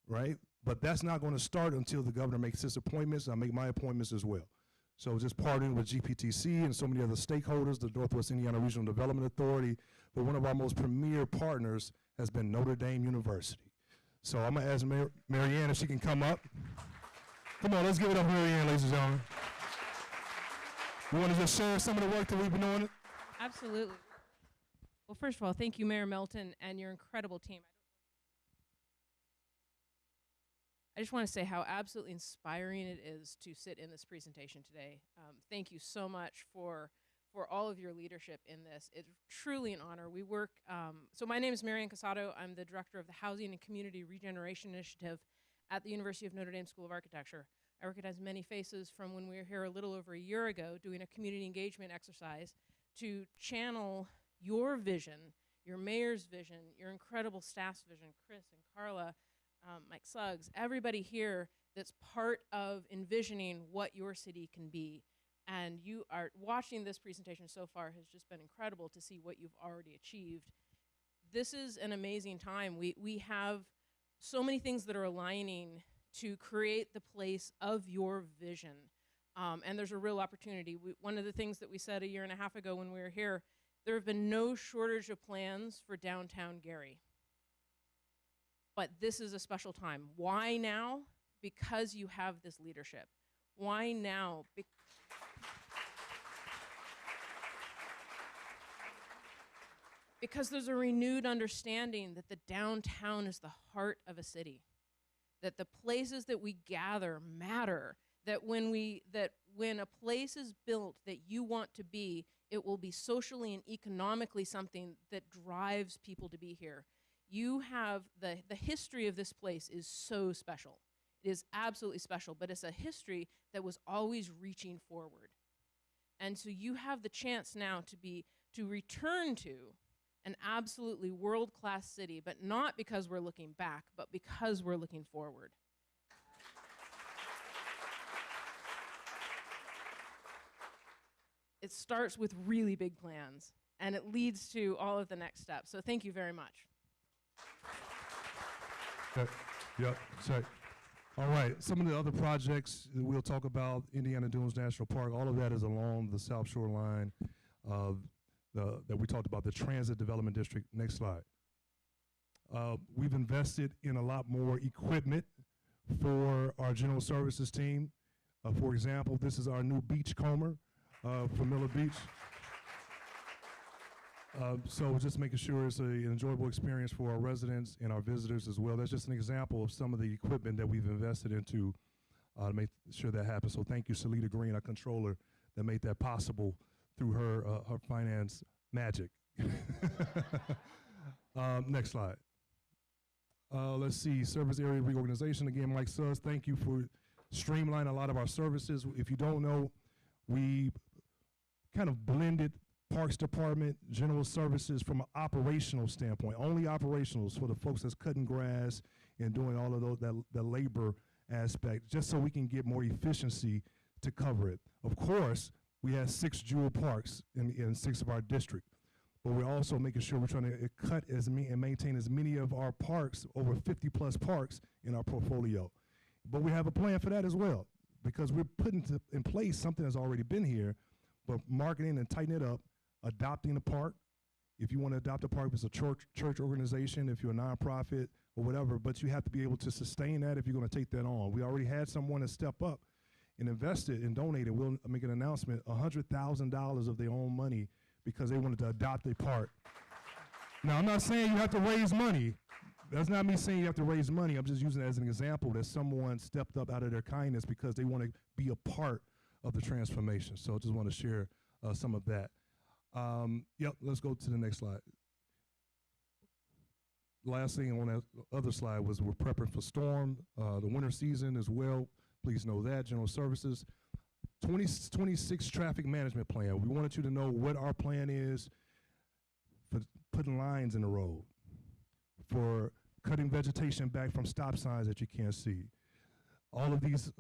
right? But that's not going to start until the governor makes his appointments. I make my appointments as well. So just partnering with GPTC and so many other stakeholders, the Northwest Indiana Regional Development Authority, but one of our most premier partners has been Notre Dame University. So I'm going to ask Marianne if she can come up. Come on, let's give it up for Marianne, ladies and gentlemen. You want to just share some of the work that we've been doing? Absolutely. Well, first of all, thank you, Mayor Melton, and your incredible team. I just want to say how absolutely inspiring it is to sit in this presentation today. Thank you so much for all of your leadership in this. It's truly an honor. We work, so my name is Marianne Casado. I'm the Director of the Housing and Community Regeneration Initiative at the University of Notre Dame School of Architecture. I recognize many faces from when we were here a little over a year ago doing a community engagement exercise to channel your vision, your mayor's vision, your incredible staff's vision, Chris and Carla, Mike Suggs, everybody here that's part of envisioning what your city can be. And you are watching this presentation so far has just been incredible to see what you've already achieved. This is an amazing time. We have so many things that are aligning to create the place of your vision. And there's a real opportunity. One of the things that we said a year and a half ago when we were here, there have been no shortage of plans for downtown Gary. But this is a special time. Why now? Because you have this leadership. Why now? Because there's a renewed understanding that the downtown is the heart of a city, that the places that we gather matter, that when a place is built that you want to be, it will be socially and economically something that drives people to be here. You have the history of this place is so special. It is absolutely special, but it's a history that was always reaching forward. And so you have the chance now to return to an absolutely world-class city, but not because we're looking back, but because we're looking forward. It starts with really big plans, and it leads to all of the next steps. So thank you very much. Yep, check. All right, some of the other projects that we'll talk about, Indiana Dunes National Park, all of that is along the South Shore line that we talked about, the Transit Development District. Next slide. We've invested in a lot more equipment for our general services team. For example, this is our new beach comber for Miller Beach. So just making sure it's an enjoyable experience for our residents and our visitors as well. That's just an example of some of the equipment that we've invested into to make sure that happens. So thank you, Salita Green, our controller, that made that possible through her finance magic. Next slide. Let's see, service area reorganization. Again, Mike Suggs, thank you for streamlining a lot of our services. If you don't know, we kind of blended Parks Department, general services from an operational standpoint, only operationals for the folks that's cutting grass and doing all of those, that labor aspect, just so we can get more efficiency to cover it. Of course, we have 6 jewel parks in 6 of our district, but we're also making sure we're trying to cut and maintain as many of our parks, over 50 plus parks in our portfolio. But we have a plan for that as well, because we're putting in place something that's already been here, but marketing and tighten it up, adopting a park. If you want to adopt a park, it's a church organization, if you're a nonprofit or whatever, but you have to be able to sustain that if you're going to take that on. We already had someone to step up and invested and donated, we'll make an announcement, $100,000 of their own money because they wanted to adopt a park. Now, I'm not saying you have to raise money. That's not me saying you have to raise money. I'm just using it as an example that someone stepped up out of their kindness because they want to be a part of the transformation. So I just want to share some of that. Yep, let's go to the next slide. Last thing on that other slide was we're prepping for storm, the winter season as well. Please know that, general services. 2026 traffic management plan. We wanted you to know what our plan is for putting lines in the road, for cutting vegetation back from stop signs that you can't see. All of these,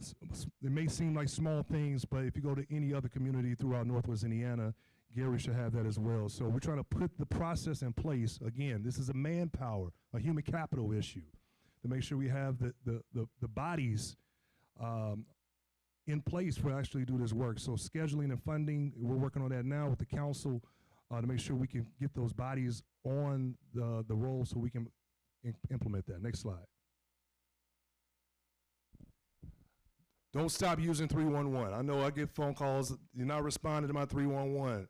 they may seem like small things, but if you go to any other community throughout Northwest Indiana, Gary should have that as well. So we're trying to put the process in place. Again, this is a manpower, a human capital issue, to make sure we have the bodies in place for actually do this work. So scheduling and funding, we're working on that now with the council to make sure we can get those bodies on the roll so we can implement that. Next slide. Don't stop using 311. I know I get phone calls, you're not responding to my 311.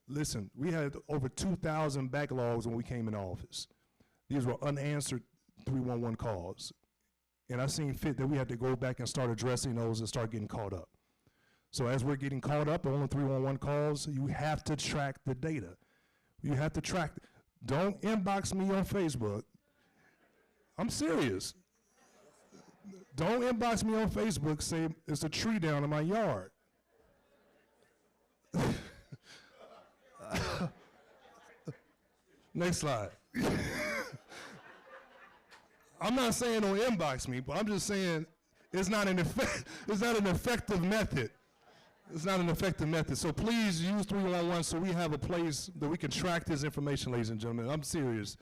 Listen, we had over 2,000 backlogs when we came in office. These were unanswered 311 calls. And I seen fit that we had to go back and start addressing those and start getting caught up. So as we're getting caught up on the 311 calls, you have to track the data. You have to track. Don't inbox me on Facebook. I'm serious. Don't inbox me on Facebook, say it's a tree down in my yard. Next slide. I'm not saying don't inbox me, but I'm just saying it's not an effective method. It's not an effective method. So please use 311 so we have a place that we can track this information, ladies and gentlemen. I'm serious.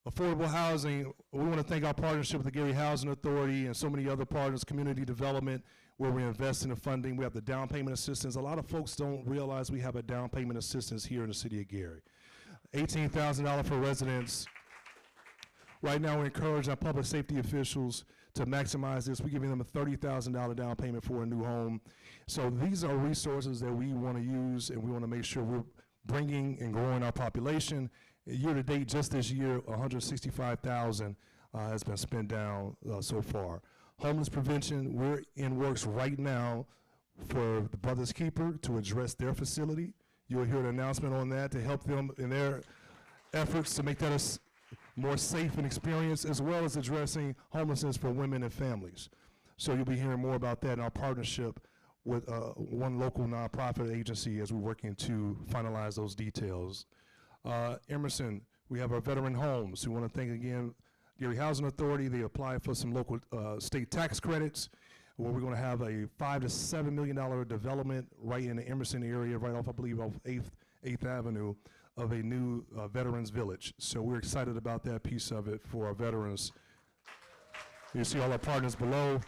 Affordable housing, we want to thank our partnership with the Gary Housing Authority and so many other partners, community development, where we invest in the funding. We have the down payment assistance. A lot of folks don't realize we have a down payment assistance here in the city of Gary. $18,000 for residents. Right now, we encourage our public safety officials to maximize this. We're giving them a $30,000 down payment for a new home. So these are resources that we want to use, and we want to make sure we're bringing and growing our population. Year to date, just this year, $165,000 has been spent down so far. Homeless prevention, we're in works right now for the Brothers Keeper to address their facility. You'll hear an announcement on that to help them in their efforts to make that a more safe an experience, as well as addressing homelessness for women and families. So you'll be hearing more about that in our partnership with one local nonprofit agency as we're working to finalize those details. Emerson, we have our veteran homes. We want to thank again Gary Housing Authority. They applied for some local state tax credits, where we're going to have a $5 to $7 million development right in the Emerson area, right off, I believe, off 8th Avenue, of a new veterans village. So we're excited about that piece of it for our veterans. You see all our partners below.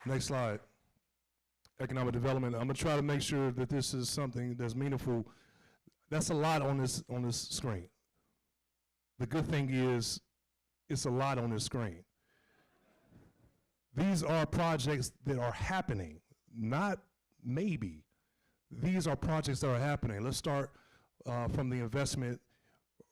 Next slide. Economic development. I'm going to try to make sure that this is something that's meaningful. That's a lot on this screen. The good thing is it's a lot on this screen. These are projects that are happening, not maybe. These are projects that are happening. Let's start from the investment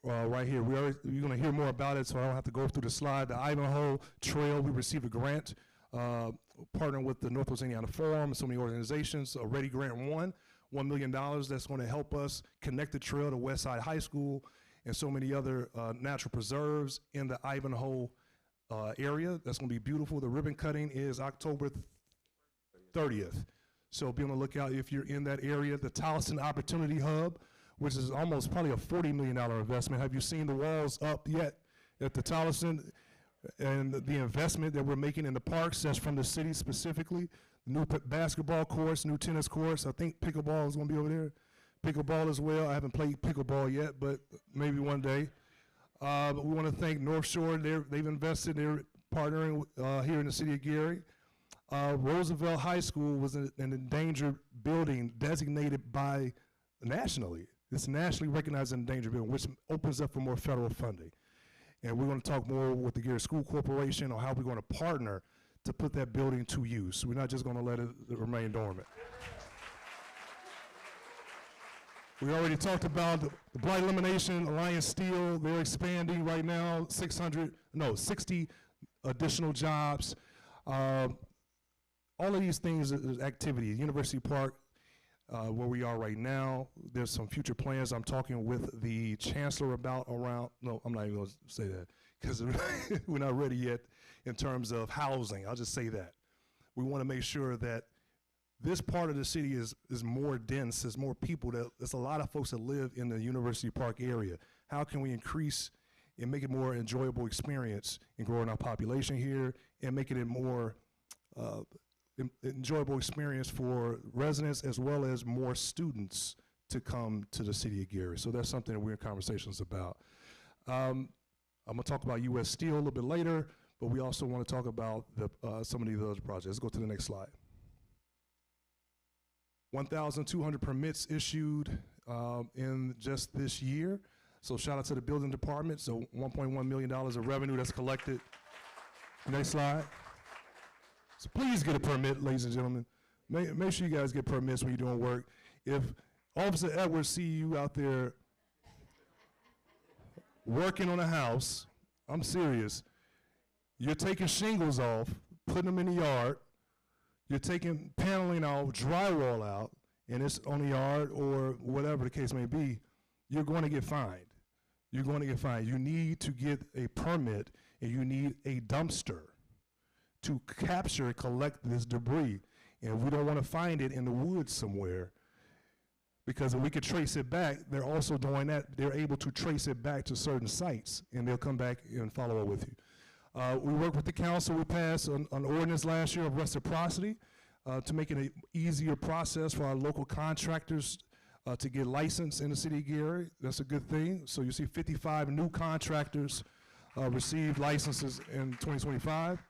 right here. You're going to hear more about it, so I don't have to go through the slide. The Ivanhoe Trail, we received a grant, partnering with the Northwest Indiana Forum and so many organizations. Ready Grant won $1 million. That's going to help us connect the trail to Westside High School and so many other natural preserves in the Ivanhoe area. That's going to be beautiful. The ribbon cutting is October 30th. So be on the lookout if you're in that area. The Tolleson Opportunity Hub, which is almost probably a $40 million investment. Have you seen the walls up yet at the Tolleson? And the investment that we're making in the parks, that's from the city specifically. New basketball courts, new tennis courts. I think pickleball is going to be over there. Pickleball as well. I haven't played pickleball yet, but maybe one day. But we want to thank North Shore. They've invested. They're partnering here in the city of Gary. Roosevelt High School was an endangered building designated by nationally. It's nationally recognized as an endangered building, which opens up for more federal funding. And we're going to talk more with the Gary School Corporation on how we're going to partner to put that building to use. We're not just going to let it remain dormant. We already talked about the Blight Elimination, Alliance Steel. They're expanding right now, 60 additional jobs. All of these things is activity. University Park, where we are right now, there's some future plans I'm talking with the chancellor about around, no, I'm not even going to say that because we're not ready yet in terms of housing. I'll just say that. We want to make sure that this part of the city is more dense. There's more people. There's a lot of folks that live in the University Park area. How can we increase and make it more enjoyable experience in growing our population here and making it more enjoyable experience for residents as well as more students to come to the city of Gary. So that's something that we're in conversations about. I'm gonna talk about U.S. Steel a little bit later, but we also want to talk about some of these other projects. Let's go to the next slide. 1,200 permits issued in just this year. So shout out to the building department. So $1.1 million of revenue that's collected. Next slide. So please get a permit, ladies and gentlemen. Make sure you guys get permits when you're doing work. If Officer Edwards see you out there working on a house, I'm serious, you're taking shingles off, putting them in the yard, you're taking paneling out, drywall out, and it's on the yard or whatever the case may be, you're going to get fined. You're going to get fined. You need to get a permit, and you need a dumpster to capture and collect this debris. And we don't want to find it in the woods somewhere, because if we could trace it back, they're also doing that. They're able to trace it back to certain sites, and they'll come back and follow up with you. We worked with the council. We passed an ordinance last year of reciprocity to make it an easier process for our local contractors to get licensed in the city of Gary. That's a good thing. So you see 55 new contractors received licenses in 2025.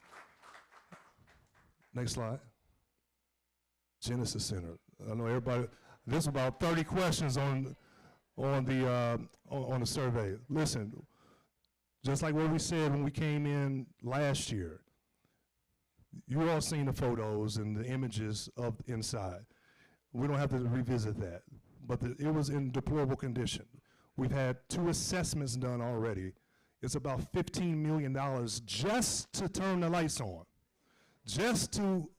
Next slide. Genesis Center. I know everybody, there's about 30 questions on the survey. Listen, just like what we said when we came in last year, you all seen the photos and the images of inside. We don't have to revisit that, but it was in deplorable condition. We've had 2 assessments done already. It's about $15 million just to turn the lights on, just to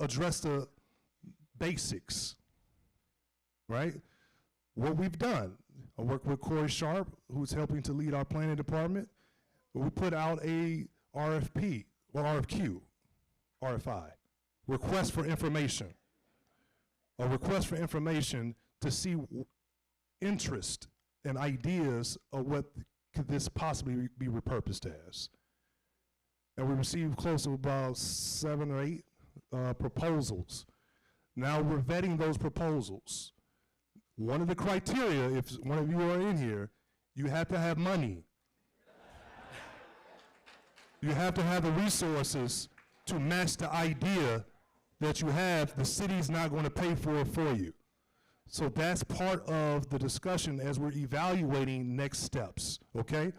address the basics, right? What we've done, I work with Corey Sharp, who's helping to lead our planning department. We put out a RFP, or RFQ, RFI, request for information. A request for information to see interest and ideas of what could this possibly be repurposed as. And we received close to about 7 or 8 proposals. Now we're vetting those proposals. One of the criteria, if one of you are in here, you have to have money. You have to have the resources to match the idea that you have. The city's not going to pay for it for you. So that's part of the discussion as we're evaluating next steps, okay?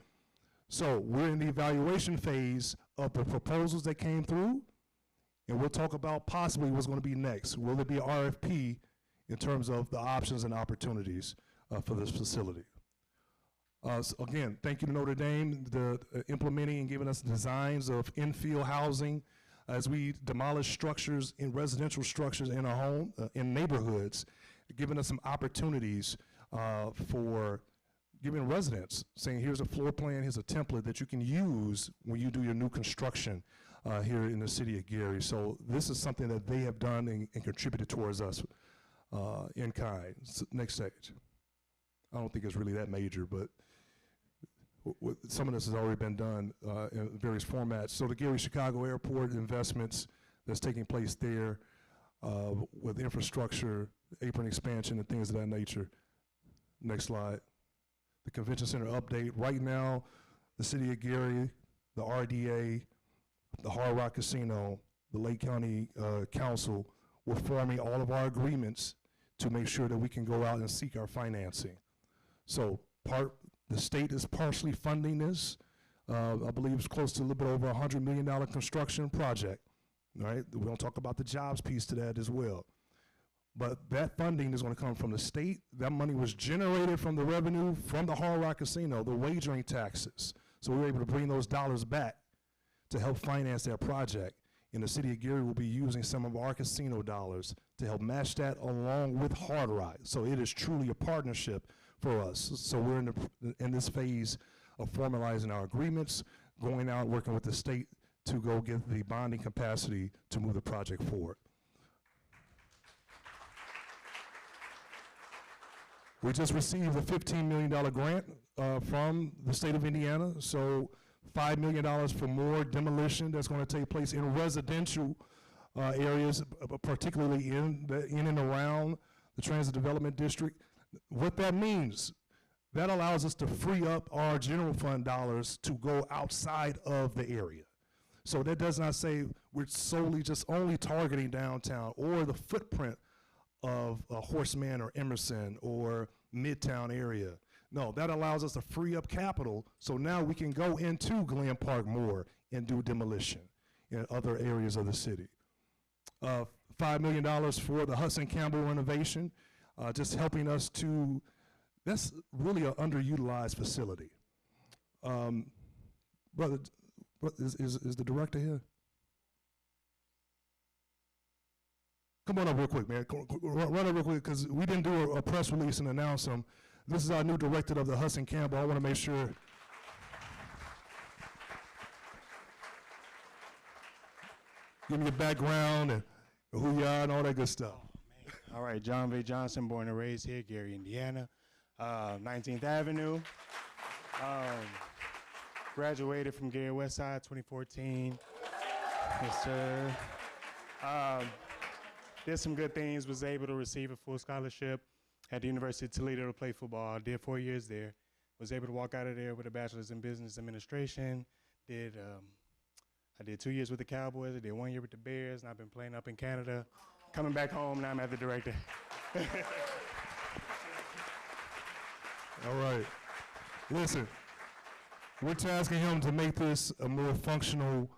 So we're in the evaluation phase of the proposals that came through, and we'll talk about possibly what's going to be next. Will there be an RFP in terms of the options and opportunities for this facility? So again, thank you to Notre Dame, implementing and giving us designs of infill housing as we demolish structures in residential structures in our home, in neighborhoods, giving us some opportunities for giving residents, saying here's a floor plan, here's a template that you can use when you do your new construction here in the city of Gary. So this is something that they have done and contributed towards us in kind. So next stage. I don't think it's really that major, but some of this has already been done in various formats. So the Gary-Chicago Airport investments that's taking place there with infrastructure, apron expansion, and things of that nature. Next slide. The Convention Center update. Right now, the city of Gary, the RDA, the Hard Rock Casino, the Lake County Council, we're forming all of our agreements to make sure that we can go out and seek our financing. So the state is partially funding this. I believe it's close to a little bit over $100 million construction project, right? We're gonna talk about the jobs piece to that as well. But that funding is gonna come from the state. That money was generated from the revenue from the Hard Rock Casino, the wagering taxes. So we were able to bring those dollars back to help finance that project. And the city of Gary will be using some of our casino dollars to help match that along with Hard Rock. So it is truly a partnership for us. So we're in this phase of formalizing our agreements, going out, working with the state to go get the bonding capacity to move the project forward. We just received a $15 million grant from the state of Indiana, so $5 million for more demolition that's going to take place in residential areas, particularly in and around the Transit Development District. What that means, that allows us to free up our general fund dollars to go outside of the area. So that does not say we're solely just only targeting downtown or the footprint of Horseman or Emerson or Midtown area. No, that allows us to free up capital, so now we can go into Glen Park more and do demolition in other areas of the city. $5 million for the Hudson Campbell renovation, just helping us to, that's really an underutilized facility. Brother, is the director here? Come on up real quick, man. Run up real quick, because we didn't do a press release and announce him. This is our new director of the Hudson Campbell. I want to make sure. Give me your background and who you are and all that good stuff. All right, John V. Johnson, born and raised here, Gary, Indiana, 19th Avenue. Graduated from Gary Westside 2014. Yes, sir. Did some good things, was able to receive a full scholarship at the University of Toledo to play football. Did 4 years there. Was able to walk out of there with a bachelor's in business administration. I did 2 years with the Cowboys. I did 1 year with the Bears, and I've been playing up in Canada. Coming back home, now I'm at the director. All right. Listen, we're tasking him to make this a more functional,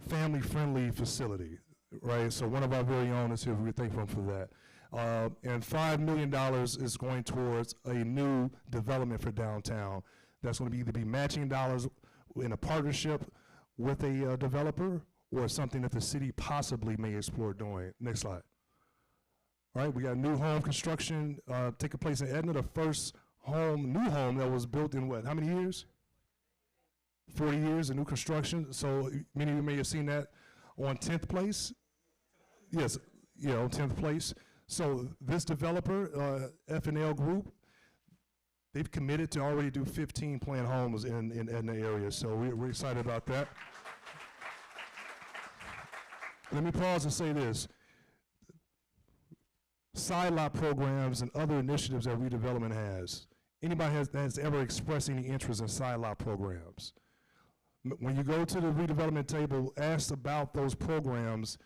family-friendly facility, right? So one of our very own is here. We thank him for that. And $5 million is going towards a new development for downtown. That's going to either be matching dollars in a partnership with a developer or something that the city possibly may explore doing. Next slide. All right, we got new home construction taking place in Edna, the first new home that was built in what, how many years? 40 years of new construction. So many of you may have seen that on 10th place. Yes, you know, 10th place. So this developer, F&L Group, they've committed to already do 15 planned homes in Edna area. So we're excited about that. Let me pause and say this. Side lot programs and other initiatives that redevelopment has. Anybody has ever expressed any interest in side lot programs? When you go to the redevelopment table, ask about those programs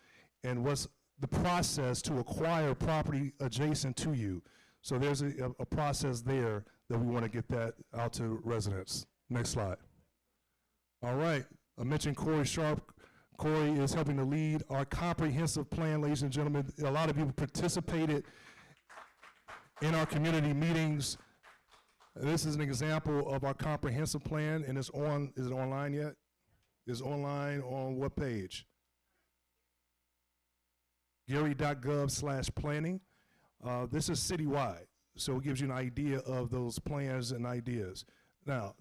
and what's the process to acquire property adjacent to you. So there's a process there that we want to get that out to residents. Next slide. All right, I mentioned Corey Sharp. Corey is helping to lead our comprehensive plan, ladies and gentlemen. A lot of you participated in our community meetings. This is an example of our comprehensive plan, and it's on, is it online yet? It's online on what page? Gary.gov/planning. This is citywide, so it gives you an idea of those plans and ideas. Now,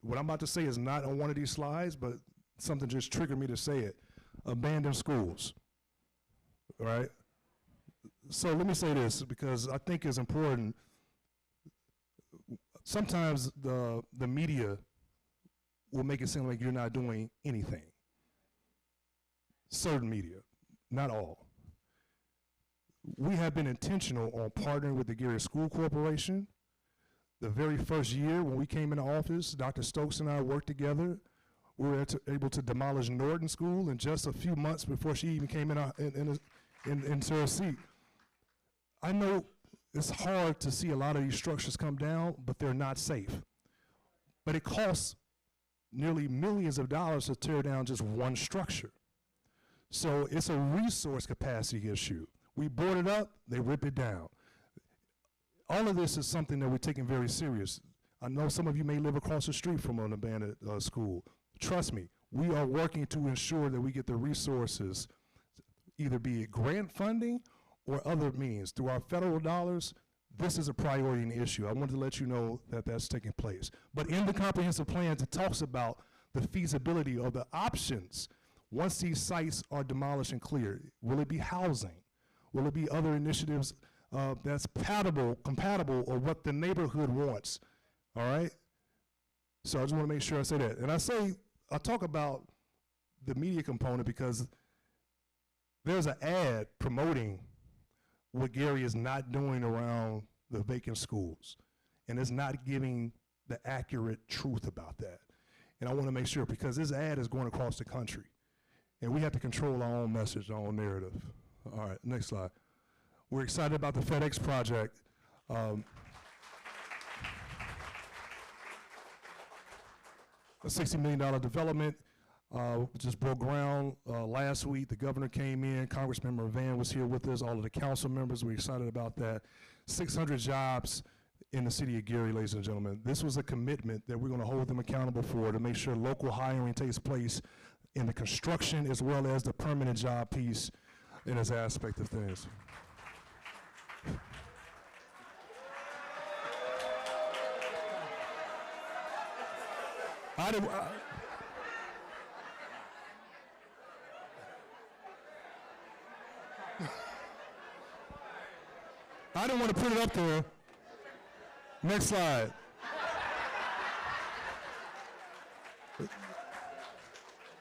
what I'm about to say is not on one of these slides, but something just triggered me to say it. Abandoned schools, all right? So let me say this, because I think it's important. Sometimes the media will make it seem like you're not doing anything. Certain media, not all. We have been intentional on partnering with the Gary School Corporation. The very first year when we came into office, Dr. Stokes and I worked together. We were able to demolish Norton School in just a few months before she even came into her seat. I know it's hard to see a lot of these structures come down, but they're not safe. But it costs nearly millions of dollars to tear down just one structure. So it's a resource capacity issue. We board it up, they rip it down. All of this is something that we're taking very serious. I know some of you may live across the street from an abandoned school. Trust me, we are working to ensure that we get the resources, either be it grant funding or other means. Through our federal dollars, this is a priority and issue. I wanted to let you know that that's taking place. But in the comprehensive plan, it talks about the feasibility of the options once these sites are demolished and cleared. Will it be housing? Will it be other initiatives that's compatible of what the neighborhood wants, all right? So I just want to make sure I say that. And I talk about the media component because there's an ad promoting what Gary is not doing around the vacant schools, and it's not giving the accurate truth about that. And I want to make sure, because this ad is going across the country, and we have to control our own message, our own narrative. All right, next slide. We're excited about the FedEx project. A $60 million development. Just broke ground last week. The governor came in. Congressman Van was here with us. All of the council members, we're excited about that. 600 jobs in the city of Gary, ladies and gentlemen. This was a commitment that we're going to hold them accountable for, to make sure local hiring takes place in the construction as well as the permanent job piece in this aspect of things. I didn't want to put it up there. Next slide.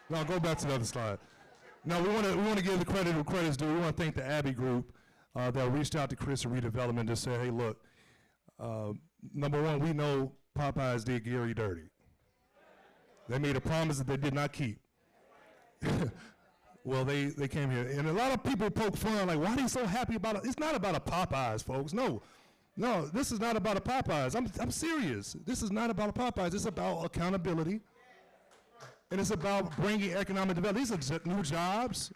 Now go back to the other slide. Now we want to give the credit where credit's due. We want to thank the Abbey Group that reached out to Chris and Redevelopment to say, hey, look, number one, we know Popeyes did Gary dirty. They made a promise that they did not keep. Well, they came here. And a lot of people poke fun, like, why are they so happy about it? It's not about a Popeyes, folks. No, this is not about a Popeyes. I'm serious. This is not about a Popeyes. It's about accountability. And it's about bringing economic development. These are new jobs.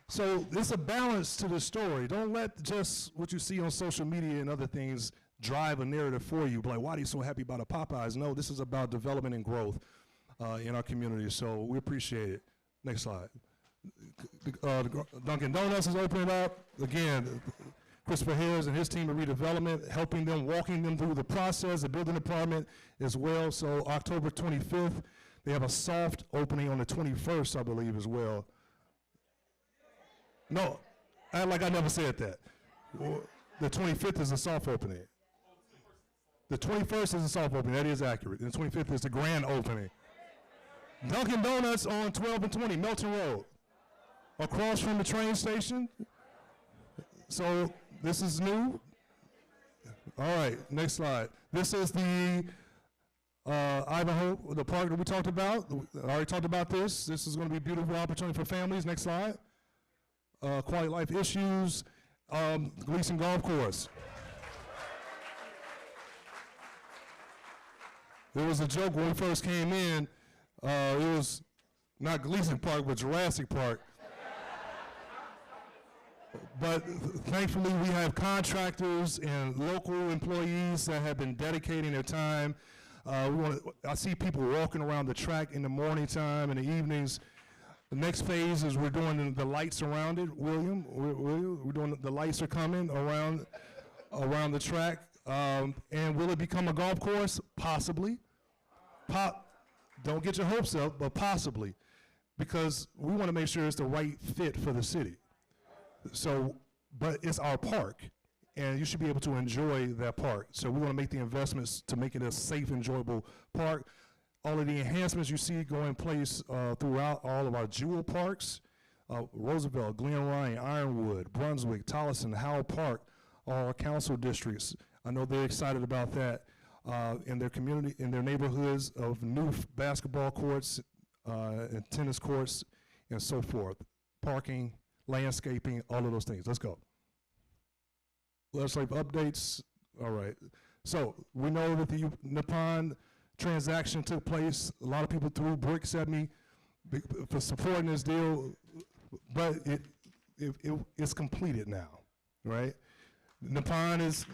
So there's a balance to the story. Don't let just what you see on social media and other things drive a narrative for you. Like, why are you so happy about a Popeyes? No, this is about development and growth in our community. So we appreciate it. Next slide. Dunkin' Donuts is opening up. Again, Christopher Harris and his team of redevelopment, helping them, walking them through the process, the building department as well. So October 25th, they have a soft opening on the 21st, I believe, as well. No, I never said that. The 25th is a soft opening. The 21st is a soft opening. That is accurate. And the 25th is the grand opening. Dunkin' Donuts on 12 and 20, Melton Road, across from the train station. So this is new. All right, next slide. This is the Ivanhoe, the park that we talked about. I already talked about this. This is going to be a beautiful opportunity for families. Next slide. Quality life issues. Gleason Golf Course. There was a joke when we first came in. It was not Gleason Park, but Jurassic Park. But thankfully, we have contractors and local employees that have been dedicating their time. I see people walking around the track in the morning time and the evenings. The next phase is we're doing the lights around it. William, we're doing the lights are coming around the track. And will it become a golf course? Possibly. Don't get your hopes up, but possibly, because we want to make sure it's the right fit for the city. So, but it's our park, and you should be able to enjoy that park. So we want to make the investments to make it a safe, enjoyable park. All of the enhancements you see go in place throughout all of our jewel parks, Roosevelt, Glen Ryan, Ironwood, Brunswick, Tolleson, Howell Park, all our council districts. I know they're excited about that. In their community, in their neighborhoods of new basketball courts and tennis courts and so forth. Parking, landscaping, all of those things. Let's go. Legislative updates. All right. So we know that the Nippon transaction took place. A lot of people threw bricks at me for supporting this deal, but it's completed now, right? Nippon is.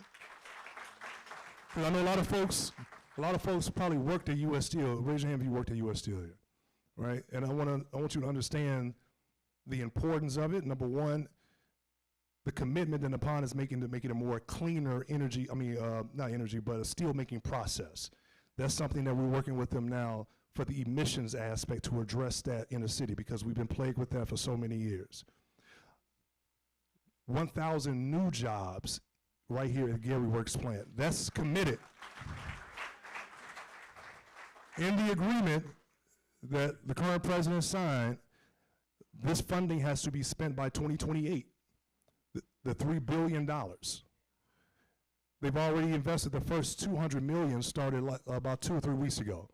I know a lot of folks probably worked at U.S. Steel. Raise your hand if you worked at U.S. Steel here, right? And I want you to understand the importance of it. Number one, the commitment that Nippon is making to make it a more cleaner energy, not energy, but a steel making process. That's something that we're working with them now for the emissions aspect to address that in the city, because we've been plagued with that for so many years. 1,000 new jobs right here at Gary Works plant. That's committed. In the agreement that the current president signed, this funding has to be spent by 2028, the $3 billion. They've already invested the first $200 million, started about 2 or 3 weeks ago.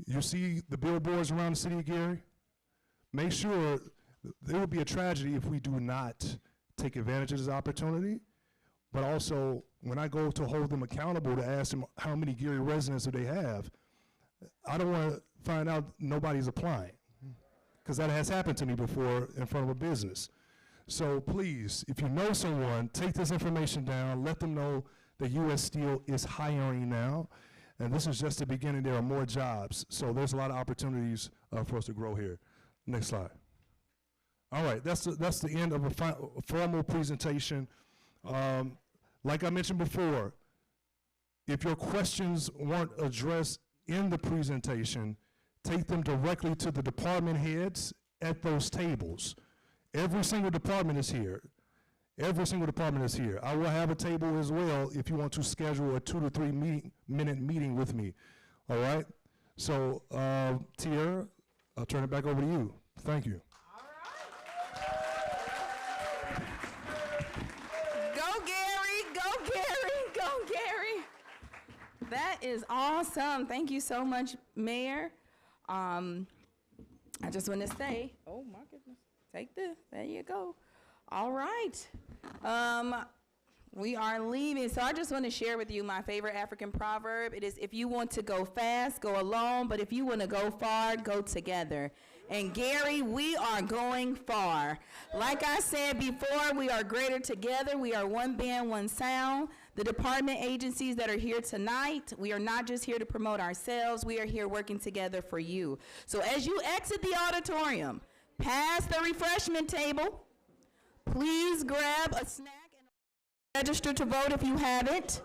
You see the billboards around the city of Gary? Make sure there will be a tragedy if we do not take advantage of this opportunity, but also when I go to hold them accountable to ask them how many Gary residents do they have, I don't want to find out nobody's applying, because that has happened to me before in front of a business. So please, if you know someone, take this information down, let them know that U.S. Steel is hiring now, and this is just the beginning. There are more jobs, so there's a lot of opportunities for us to grow here. Next slide. All right, that's the end of a formal presentation. Like I mentioned before, if your questions weren't addressed in the presentation, take them directly to the department heads at those tables. Every single department is here. Every single department is here. I will have a table as well if you want to schedule a 2 to 3 minute meeting with me. All right? So, Tierra, I'll turn it back over to you. Thank you. That is awesome. Thank you so much, Mayor. I just want to say, oh my goodness, take this. There you go. All right. We are leaving. So I just want to share with you my favorite African proverb. It is, if you want to go fast, go alone. But if you want to go far, go together. And Gary, we are going far. Like I said before, we are greater together. We are one band, one sound. The department agencies that are here tonight, we are not just here to promote ourselves. We are here working together for you. So as you exit the auditorium, past the refreshment table, please grab a snack and register to vote if you haven't.